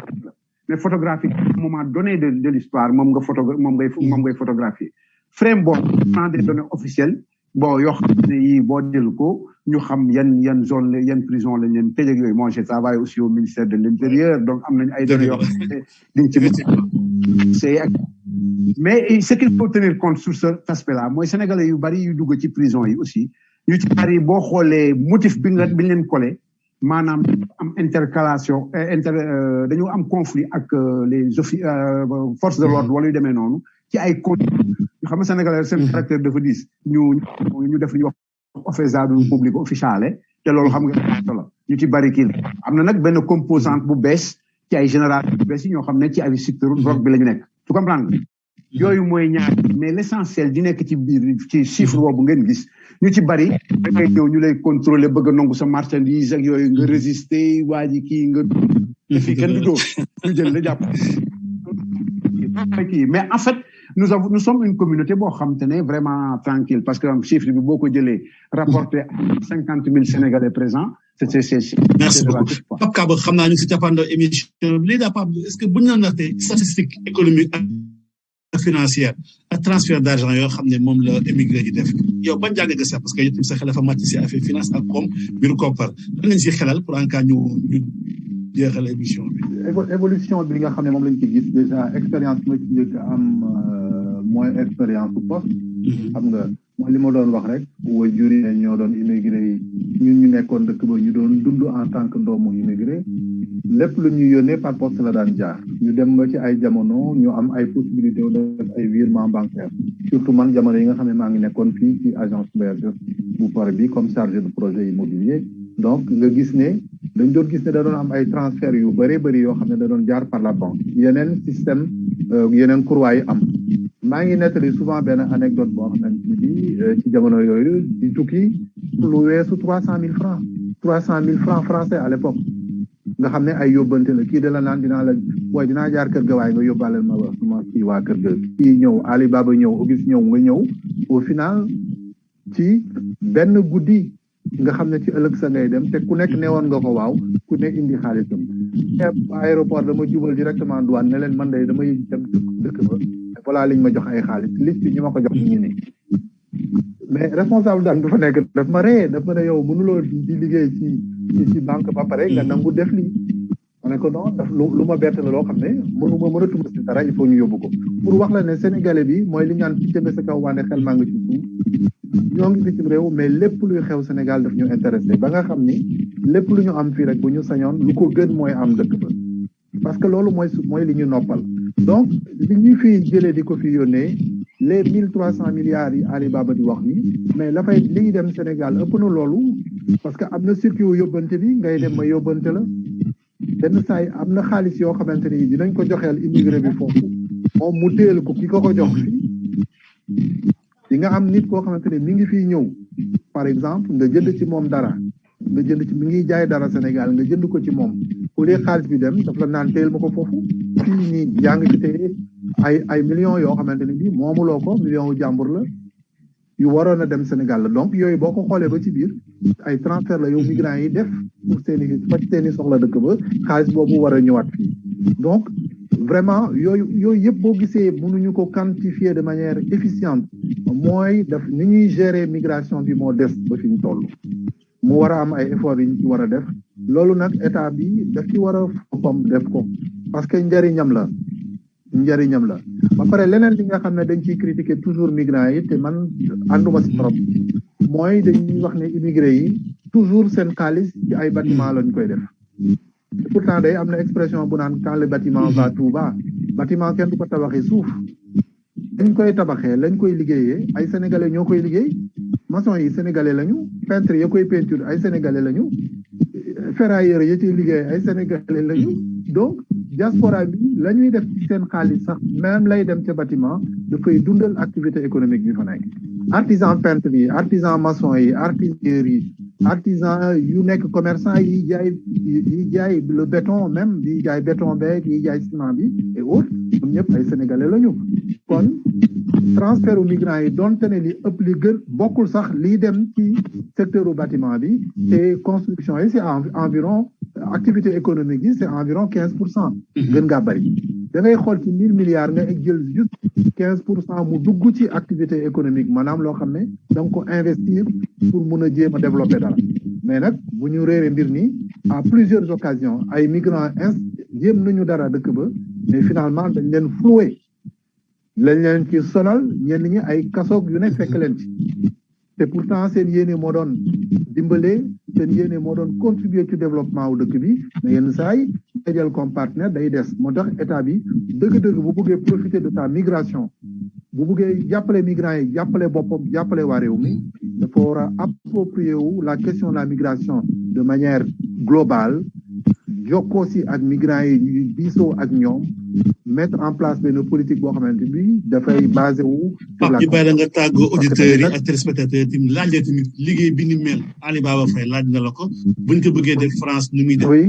mais photographie à un moment donné de l'histoire moom ngay photographier frame boobu prend des données officielles bon yoo xam ne yii boo jël ko ñu xam yan zone yan prison lañ leen tëj ak yooyu moi j'ai travaillé aussi au ministère de l'Intérieur donc am nañu ay données yoo xam ne diñ ci mais ce qu'il faut tenir compte sur cet aspect-là mooy sénégalais yu bari yu dugg ci prison yi aussi ñu ci bari boo xoolee motif bi leen collé maanaam am intercalation dañu am conflit ak les forces de l'ordre wala yu demee noonu ci ay conditions ñu xam ne sénégalais seen caractère dafa diis ñu def ñu wax offesa du pubblico ufficiale te loolu xam nga la ñu ci bari kii am na nag benn composante bu bees ci ay génération bu bees yi ñoo xam ne ci ay secteur drogue bi la ñu nekk tu comprends yooyu mooy ñaar mais l'essentiel di nekk ci biir ci chiffre boobu ngeen gis ñu ci bari da ngay ñëw ñu lay contrôler bëgg a nangu sa marchandise ak yooyu nga résister waa ji kii nga te fii kenn du dóor ñu jël la jàpp kii mais en fait nous sommes une communauté boo xam te ne vraiment tranquille parce que chiffre bi boo ko jëlee rapporté 50,000 Sénégalais présents c'est merci beaucoup Pape Kaba xam naa ñu si cappaandaw émission bi léegi daal Pape est-ce que bu ñu la nattee statistique économique ak financière ak transfert d'argent yoo xam ne moom la émigré di def yow ban jàng nga sax parce que yow tamit sa xel dafa màcc si affaire finance ak koom mbiru koppar lan lañ si xelal pour en cas ñu jeexal émission bi. évolution bi nga xam ne moom lañ ci gis déjà expérience ma ci njëkk am mooy expérience bu poste. xam nga mooy li ma doon wax rek way juri ñoo doon immigré yi ñun ñu nekkoon dëkk ba ñu doon dund en tant que doomu immigré lépp lu ñu yónnee par poste la daan jaar ñu dem ba ci ay jamono ñu am ay possibilité de def ay virement bancaire surtout man jamono yi nga xam ne maa ngi nekkoon fii ci agence BRD bu pare bi comme chargé de projet immobilier donc nga gis ne dañ doon gis ne da doon am ay transfert yu bëree bëri yoo xam ne da doon jaar par la banque yeneen système yeneen courroie yi am maa ngi nettali souvent benn anecdote boo xamante ni bi ci jamono yooyu di tukki lu weesu 300,000 francs 300,000 francs français à l'époque nga xam ne ay yóbbante la kii de la naan dinaa jaar kër ga waaye nga yóbbaaleel ma wax suma kii waa kër ga kii ñëw Alibaba ñëw Auguste ñëw nga ñëw au final ci benn guddi nga xam ne ci ëllëg sa ngay dem te ku nekk newoon nga ko waaw ku nekk indi xaalisam aéroport dama jubal directement douane ne leen man de damay dem dëkk ba voilà liñ ma jox ay xaalis liste ñi ma ko jox ñu ne mais responsable daal dafa nekk daf ma ne yow mënuloo di liggéey ci banque ba pare nga nangu def lii ma ne ko non daf lu ma bett la loo xam ne mënatuma si dara il faut ñu yóbbu ko pour wax la ne sénégalais bi mooy li ñaan picc sa kaw waane xel maa nga ci suuf ñoo ngi bitim réew mais lépp luy xew Sénégal daf ñu intéressé ba nga xam ni lépp lu ñu am fii rek bu ñu sañoon lu ko gën mooy am dëkk ba parce que loolu mooy li ñu noppal donc li ñu fi jëlee di ko fi yónnee les 1300 milliards yi Alibaba di wax ni mais la fay liy dem Sénégal ëpp na loolu parce que am na circuit wu yóbbante bi ngay dem ma yóbbante la benn saay am na xaalis yoo xamante ni dinañ ko joxeel immigré bi foofu moom mu téel ko ki ko jox fi di nga am nit koo xamante ne mi ngi fii ñëw par exemple nga jënd ci moom dara nga jënd ci mi ngi jaay dara Sénégal nga jënd ko ci moom au lieu xaalis bi dem daf la naan téel ma ko foofu fii nii yaa ngi fi téye ay millions yoo xamante ne bii moomuloo ko million wu jàmbur la yu waroon a dem Sénégal la donc yooyu boo ko xoolee ba ci biir ay transfert la yow migrants yi def pour seeni soxla dëkk ba xaalis boobu war a ñëwaat fii donc vraiment yooyu yëpp boo gisee mënuñu ko quantifier de manière efficiente mooy daf ni ñuy gérer migration bi moo des ba fi ñu toll mu war a am ay efforts yi ñu ci war a def loolu nag état bi daf ci war a foppam def ko parce que njëriñam la ba pare leneen li nga xam ne dañ ciy critiquer toujours migrants yi te man ànduma si trop mooy dañuy wax ne immigré yi toujours seen xaalis ci ay bâtiment lañ koy def pourtant day am na expression bu naan quand le bâtiment va tout va bâtiment kenn du ko tabaxee suuf lañ koy tabaxee lañ koy liggéeyee ay sénégalais ñoo koy liggéey maçon yi sénégalais lañu peintre ya koy peinture ay sénégalais lañu ferrailleur ya ciy liggéey ay sénégalais lañu donc diaspora bi la ñuy def ci seen xaalis sax même lay dem ca bâtiment dafay dundal activité économique bi fa nekk artisan peintre yi artisan maçon yi artisans yi artisan yu nekk commerçant yi jaay le béton même yi jaay béton beeg yi jaay ciment bi et autres ñoom ñëpp ay sénégalais la ñu kon transfert u migrants yi donte ne li ëpp li gën bokkul sax lii dem ci secteur u bâtiment bi te construction yi c'est environ activité économique yi c'est environ 15%. gën ngaa bari da ngay xool ci 1000 milliards nga jël juste 15% mu dugg ci activité économique maanaam loo xam ne da nga ko investir pour mun a jéem a développer dara mais nag bu ñu réeree mbir ni à plusieurs occasions ay migrants jéem nañu dara dëkk ba mais finalement dañ leen floué lañ leen ci sonal ñenn ñi ay kasoog yu ne fekk leen ci te pourtant seen yéene moo doon dimbale seen yéene moo doon contribuer ci développement wu dëkk bi mais yenn saa yi jël comme partenaire day des moo tax état bi dëgg-dëgg bu bëggee profiter de sa migration bu bëggee jàppale migrants yi jàppale boppam jàppale waa réew mi dafa war a approprier wu la question de la migration de manière globale jokkoo si ak migrants yi ñu diisoo ak ñoom mettre en place benn politique boo xamante bi dafay basé wu. sur la bàyyi la nga tàggoo auditeurs yi ak téléspectateurs yi laaj la tamit liggéey bi ni mel Alibaba Faye laaj na la ko buñ ko bëggee def France nu muy def. oui.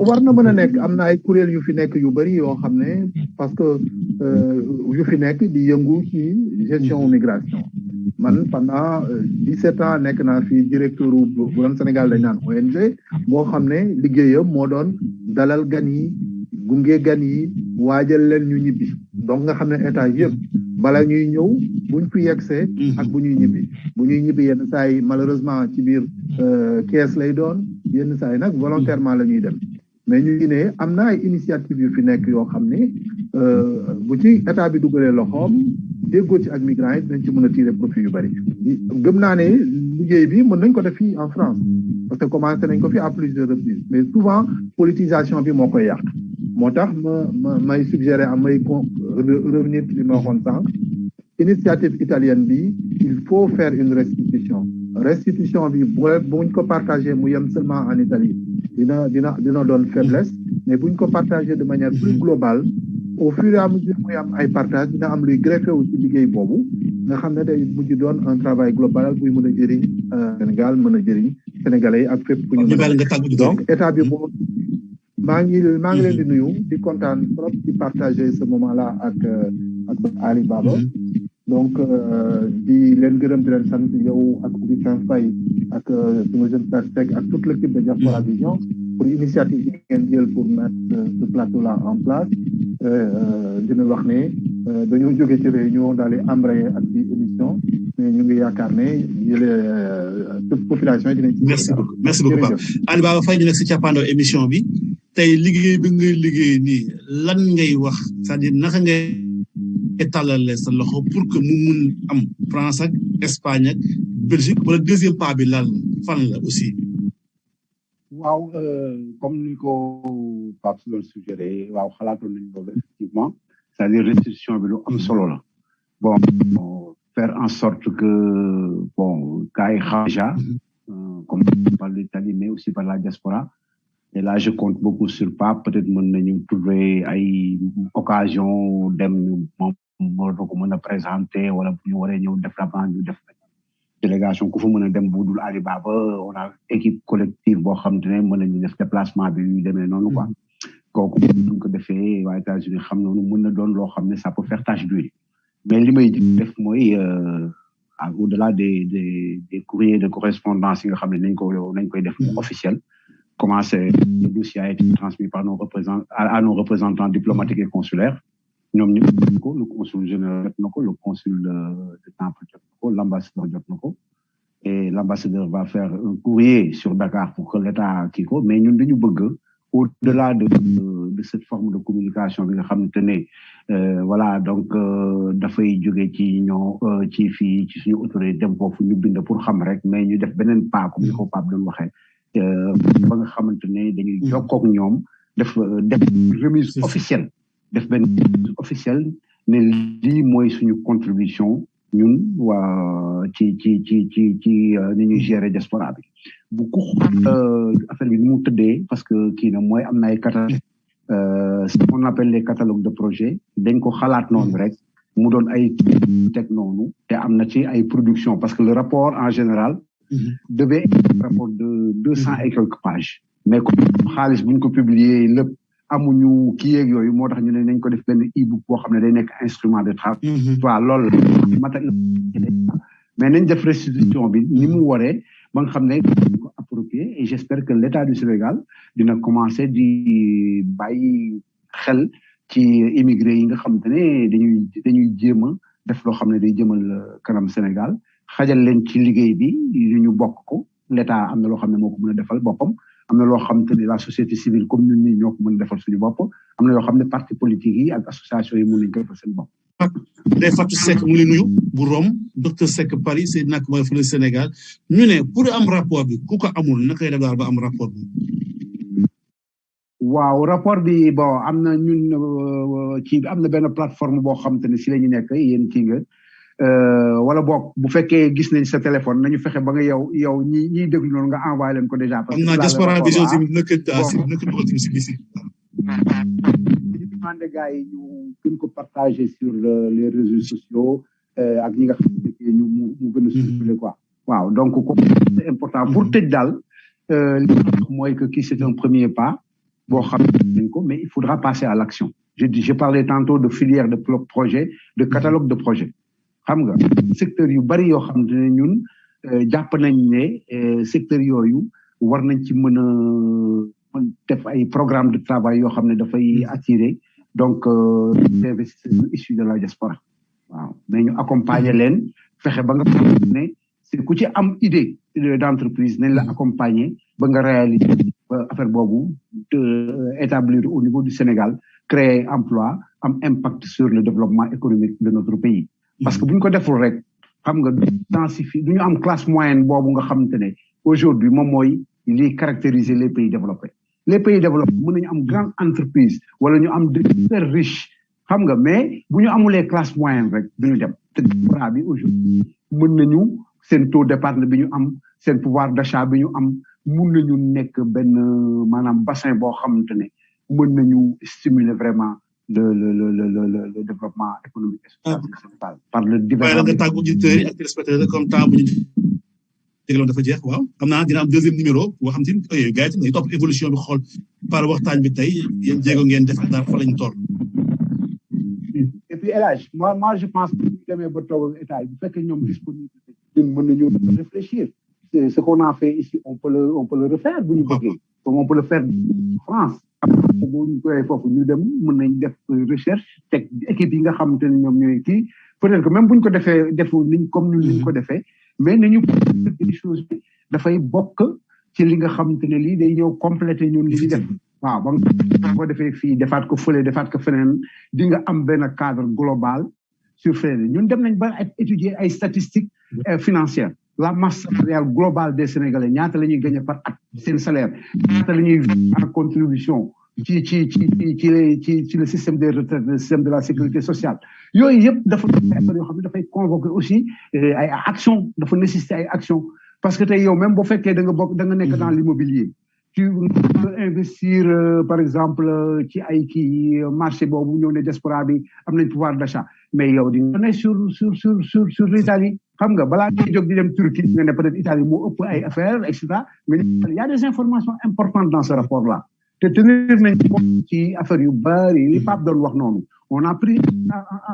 war na mën a nekk am na ay kuréel yu fi nekk yu bari yoo xam ne parce que yu fi nekk di yëngu ci gestion migration man pendant 17 ans nekk naa fi directeur bu doon Sénégal dañ naan ONG boo xam ne liggéeyam moo doon dalal gan yi gunge gan yi waajal leen ñu ñibbi donc nga xam ne état yëpp bala ñuy ñëw buñ fi yegsee ak bu ñuy ñibbi yenn saa yi malheureusement ci biir kees lay doon yenn saa yi nag volontairement la ñuy dem mais ñu ngi ne am na ay initiative yu fi nekk yoo xam ne bu ci état bi dugalee loxoom déggoo ci ak migrants yi dañ ci mën a tirer profit yu bari gëm naa ne liggéey bi mën nañ ko def fii en France parce que commencé nañ ko fi à plusieurs reprises mais souvent politisation bi moo koy yàq moo tax may suggérer may revenir ci li ma waxoon sànq initiative italienne bi il faut faire une restitution bi buñ ko partagé mu yem seulement en Italie dina doon faiblesse mais buñ ko partagé de manière plus globale au fur et à mesure muy am ay partage dina am luy greffé wu ci liggéey boobu nga xam ne day mujj doon un travail global buy mën a jëriñ Sénégal mën a jëriñ Sénégalais yi ak fépp fu ñu donc état bi boobu maa ngi leen di nuyu di kontaan trop di partager ce moment là ak Alibaba donc di leen gërëm di leen sant yow ak Augustin Faye ak suma jeune frère Seck ak toute l'équipe de Diaspora Vision pour initiative bi ngeen jël pour mettre ce plateau là en place dina wax ne dañoo jóge ci réunion daal di embrayer ak ci émission mais ñu ngi yaakaar ne toute population yi dinañ ci. merci beaucoup Pape Ali Baba Faye ñu nekk si cappaandaw émission bi tey liggéey bi ngay liggéey nii lan ngay wax c'est-à-dire naka ngay tàllale sa loxo pour que mu mun am France ak Espagne ak Belgique wala deuxième pas bi lan fan la aussi. waaw comme ni ko Pape doon suggéré waaw xalaatoon nañu loolu effectivement c'est-à-dire restitution bi lu am solo la bon faire en sorte que bon cas yi déjà comme par l'Italie mais aussi par la diaspora et là je compte beaucoup sur Pape peut-être mën nañu trouver ay occasion dem moom moo ko mën a présenter wala bu ñu waree ñëw def la ñu def délégation ku fa mën a dem bu dul Ali Baba on a équipe collective boo xam te ne mën nañu def déplacement bi yu demee noonu quoi kooku buñ ko defee waa États-Unis xam noonu mën na doon loo xam ne ça peut faire tache d'huile mais li may def mooy au-delà des courriers de correspondance yi nga xam ne nañ koy def officiel commencé le dossier a été transmis par nos représentants à nos représentants diplomatiques et consulaires ñoom ñëpp ko le consul général jot na ko le consul de Temple jot na ko l'ambassadeur jot na ko et l'ambassadeur va faire un courrier sur Dakar pour que l'État kii ko mais ñun dañu bëgg au-delà de cette forme de communication bi nga xamante ne voilà donc dafay jóge ci ñoo ci fii ci suñu autorité dem foofu ñu bind pour xam rek mais ñu def beneen pas comme ni ko Pape doon waxee ba nga xamante ne dañuy jokkoo ak ñoom def remise officielle def benn officiel ne lii mooy suñu contribution ñun waa ci ni ñuy gérer diaspora bi bu ko affaire bi ni mu tëddee parce que kii na mooy am na ay catalogue ce qu'on appelle les catalogues de projet dañ ko xalaat noonu rek mu doon ay teg noonu te am na ci ay production parce que le rapport en général devait être un rapport de 200 et quelques pages mais comme xaalis buñ ko publier lépp amuñu kii yeeg yooyu moo tax ñu ne nañ ko def benn e-book boo xam ne day nekk instrument de travail. waaw loolu matériel mais nañ def restitution bi ni mu waree ba nga xam ne dañ ko approprier et j'espère que l'État du Sénégal dina commencer di bàyyi xel ci immigré yi nga xamante ne dañuy jéem a def loo xam ne day jëmal kanam Sénégal xajal leen ci liggéey bi ñu bokk ko l'État am na loo xam ne moo ko mën a defal boppam. am na loo xam te ne la société civile comme ñun ñii ñoo ko mën a defal suñu bopp am na yoo xam ne parti politique yi ak association yi mën nañu ko defal seen bopp. Ndeye Fatou Seck mu ngi nuyu bu Rome docteur Seck Paris c'est nag mooy fële Sénégal ñu ne pour am rapport bi ku ko amul naka lay def daal ba am rapport bi. waaw rapport bi bon am na ñun ci am na benn plateforme boo xam te ne si la ñu nekk yéen ci nga. wala boog bu fekkee gis nañ sa téléphone nañu fexe ba nga yow ñiy déglu noonu nga envoyé leen ko déjà. parce que am na diaspora vision si nekk dugal si bisi. ñu demandé gars yi ñu gën ko partager sur les réseaux sociaux ak ñi nga xam ne mu gën a circuler quoi. waaw donc c'est important pour tëj daal li mooy que kii c'est un premier pas boo xam nañ ko mais il faudra passer à l'action. je parlais tantôt de filière de projet de catalogue de projet. xam nga secteur yu bari yoo xam ne ñun jàpp nañ ne secteur yooyu war nañ ci mën a def ay programme de travail yoo xam ne dafay attirer donc des investisseurs issus de la diaspora waaw mais ñu accompagner leen fexe ba nga xam ne c'est ku ci am idée d'entreprise nañ la accompagner ba nga réaliser ba affaire boobu établir au niveau du Sénégal créer emploi am impact sur le développement économique de notre pays. parce que bu ñu ko deful rek xam nga densifier du ñu am classe moyenne boobu nga xamante ne aujourd'hui moom mooy liy caractériser les pays développés les pays développés mën nañu am grande entreprise wala ñu am de super riche xam nga mais bu ñu amulee classe moyenne rek du ñu dem te diaspora bi aujourd'hui mën nañu seen taux d'épargne bi ñu am seen pouvoir d'achat bi ñu am mën nañu nekk benn maanaam bassin boo xamante ne mën nañu stimuler vraiment le développement économique et social du Sénégal par le développement. nga tàggu auditeurs yi ak téléspectateurs comme temps bu ñu dégloon dafa jeex waaw xam naa dina am deuxième numéro boo xam te ni gars yi topp évolution bi xool par waxtaan bi tey yéen jéego ngeen def daal fa lañu toll. et puis El Hadj moi je pense que ñu demee ba toog état yi bu fekkee ñoom disponible mën nañu réfléchir c'est ce qu'on a fait ici on peut le refaire bu ñu bëggee comme on peut le faire en France boo ñu koy foofu ñu dem mën nañ def recherche teg équipe yi nga xamante ne ñoom ñooy kii peut-être que même buñ ko defee defu niñ comme ñun liñ ko defee mais nañu des choses bi dafay bokk ci li nga xamante ne lii day ñëw compléter ñun li ñu def waaw ba nga ko defee fii defaat ko fële defaat ko feneen di nga am benn cadre global sur feneen ñun dem nañ ba étudier ay statistiques financières la masse salariale globale des Sénégalais ñaata la ñuy gagner par at seen salaire ñaata la ñuy en contribution ci le système des retraites le système de la sécurité sociale yooyu yëpp dafa yoo xam ne dafay convoquer aussi ay action dafa nécessiter ay action parce que tey yow même boo fekkee da nga nekk dans l'immobilier tu peux investir par exemple ci ay kii marché boobu ñëw ne diaspora bi am nañ pouvoir d'achat mais yow di nga ne sur l'Italie xam nga balaa ngay jóg di dem Turquie nga ne peut-être Italie moo ëpp ay affaires et cetera mais il y a des informations importantes dans ce rapport-là te tenir nañ ci affaire yu bari li Pape doon wax noonu on a pris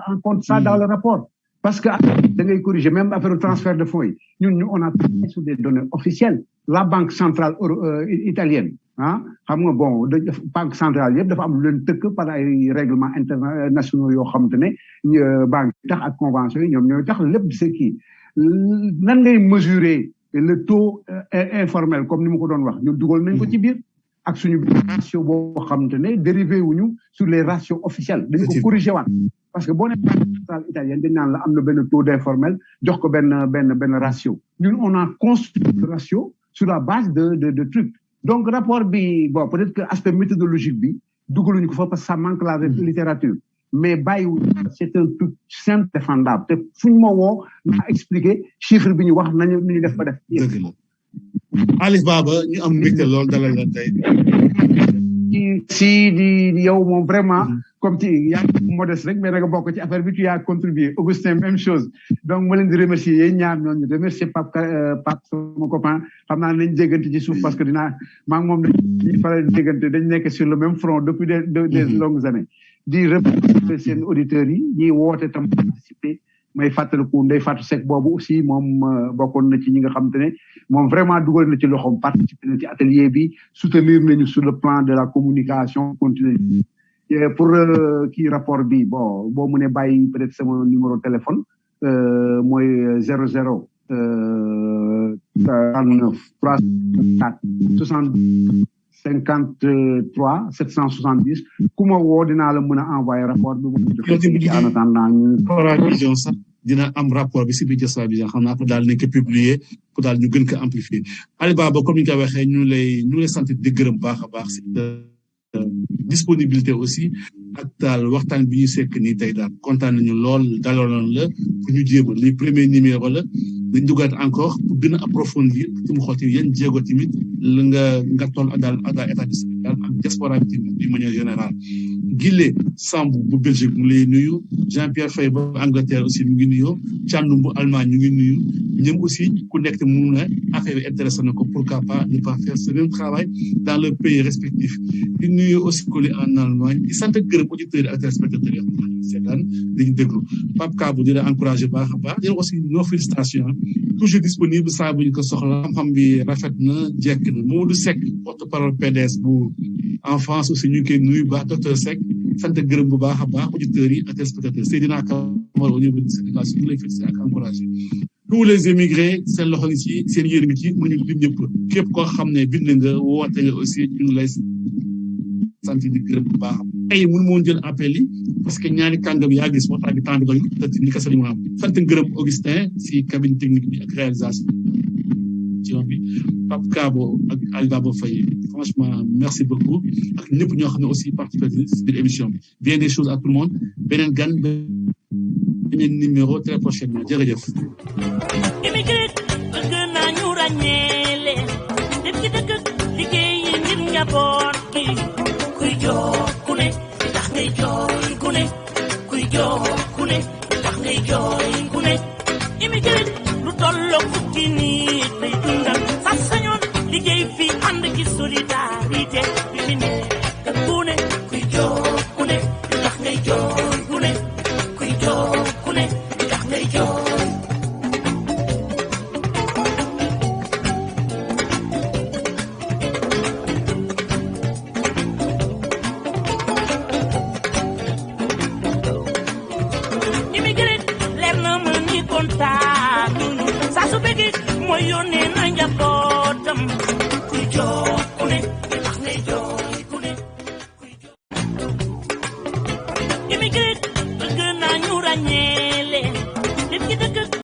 en compte ça dans le rapport parce que da ngay corriger même affaire transfert de fonds yi ñun on a pris sur des données officielles la banque centrale italienne xam nga bon banque centrale yëpp dafa am lu leen tëkk par ay règlements internationaux yoo xamante ne banque tax ak convention yi ñoom ñooy tax lépp di c'est kii nan ngay mesurer le taux informel comme ni ma ko doon wax ñun dugal nañ ko ci biir ak suñu ratio boo xamante ne dérivé wuñu sur les ratios officiels dañ ko corriger waat parce que boo ne banque centrale italienne dañ naan la am na benn taux d'informel jox ko benn ratio ñun on a construit le ratio sur la base de trucs donc rapport bi bon peut-être que aspect méthodologique bi dugaluñu ko fa parce que ça manque la littérature mais bàyyiwul c'est un truc simple défendable te fuñ ma woo naa expliquer chiffre bi ñu wax nañu ñu def ba def Alice Baba ñu am mbégte lool dalal la tey si di yow moom vraiment comme ci yaa modeste rek mais da nga bokk ci affaire bi tu as contribué Augustin même chose donc ma leen di remercier yéen ñaar ñooñu remercier Pape sama copain xam naa nañ jéggante ci suuf parce que maa ngi moom dañuy faral di jéggante dañ nekk sur le même front depuis des longues années di remercier seen auditeurs yi ñiy woote tam participer may fàttaliku Ndeye Fatou Seck boobu aussi moom bokkoon na ci ñi nga xam te ne moom vraiment dugal na ci loxoom participer na ci atelier bi soutenir nañu sur le plan de la communication continue pour kii rapport bi bon boo mënee bàyyi peut-être sama numéro téléphone mooy 00 39 304 60 53 770 ku ma woo dinaa la mën a envoyer rapport bi en attendant ñu sax dina am rapport bi si biir Diaspora Vision xam naa ko daal nañ ko publier pour daal ñu gën ko amplifier Ali Baba comme ni nga ko waxee ñu lay sant di gërëm baax a baax si disponibilité aussi ak daal waxtaan bi ñu sekk nii tey daal kontaan nañu lool dalaloon la pour ñu jéem li premier numéro la dañ dugaat encore pour gën a approfondir ci mu xool yan jéego tamit la nga toll daal état du Sénégal ak diaspora bi tamit d'une manière générale. Gile Samb bu Belgique mu lay nuyu Jean-Pierre Faye ba Angleterre aussi mu ngi nuyu Thiandoum bu Allemagne ñu ngi nuyu ñoom aussi ku nekk te mu ne affaire bi intéressé na ko pourquoi pas ne pas faire ce même travail dans leur pays respectif di nuyu aussi collègues en Allemagne di sant gërëm auditeurs ak téléspectateurs yi seetaan dañu déglu Pape Kabou di la encouragé baax a baax di aussi nos félicitations toujours disponible saa bu ñu ko soxla xam-xam bi rafet na jekk na Mamadou Seck porte-parole PDS bu en France aussi ñu ngi koy nuyu baax docteur Seck sant gërëm bu baax a baax auditeurs yi ak téléspectateurs Seydina Camara au niveau du Sénégal ñu lay féliciter ak encouragé tous les émigrés seen loxo ngi ci seen yéen ngi ci mënuñu lim ñëpp képp koo xam ne bind nga woote nga aussi ñu ngi lay sant di gërëm bu baax tey mënu moon jël appel yi parce que ñaari kàngam yaa gis waxtaan bi temps bi doon peut-être ni kese lañu am sant gërëm Augustin si cabine technique bi ak réalisation bi Pape Kabo ak Ali Baba Faye franchement merci beaucoup ak ñëpp ñoo xam ne aussi participé ci biir émission bi bien des choses à tout le monde beneen gan beneen numéro très prochainement jërëjëf immigré bëgg naa ñu ràññee leen def ci dëkk liggéey yi ngir njaboot gi kuy jox ku ne tax ngay jooy ku ne kuy jox ku ne tax ngay jooy ku ne immigré lu tollook fukki nit lay dundal sax sañoon liggéey fi ànd ci solidarité bi fi ne ku ne kuy jox ku ne tax ngay jooy ku ne kuy jox ku ne tax ngay jooy kontaan saa su bëgg mooy yónnee na njabootam kuy jooy ku ne tax ngay jooy ku ne immigré bëgg naa ñu ràññee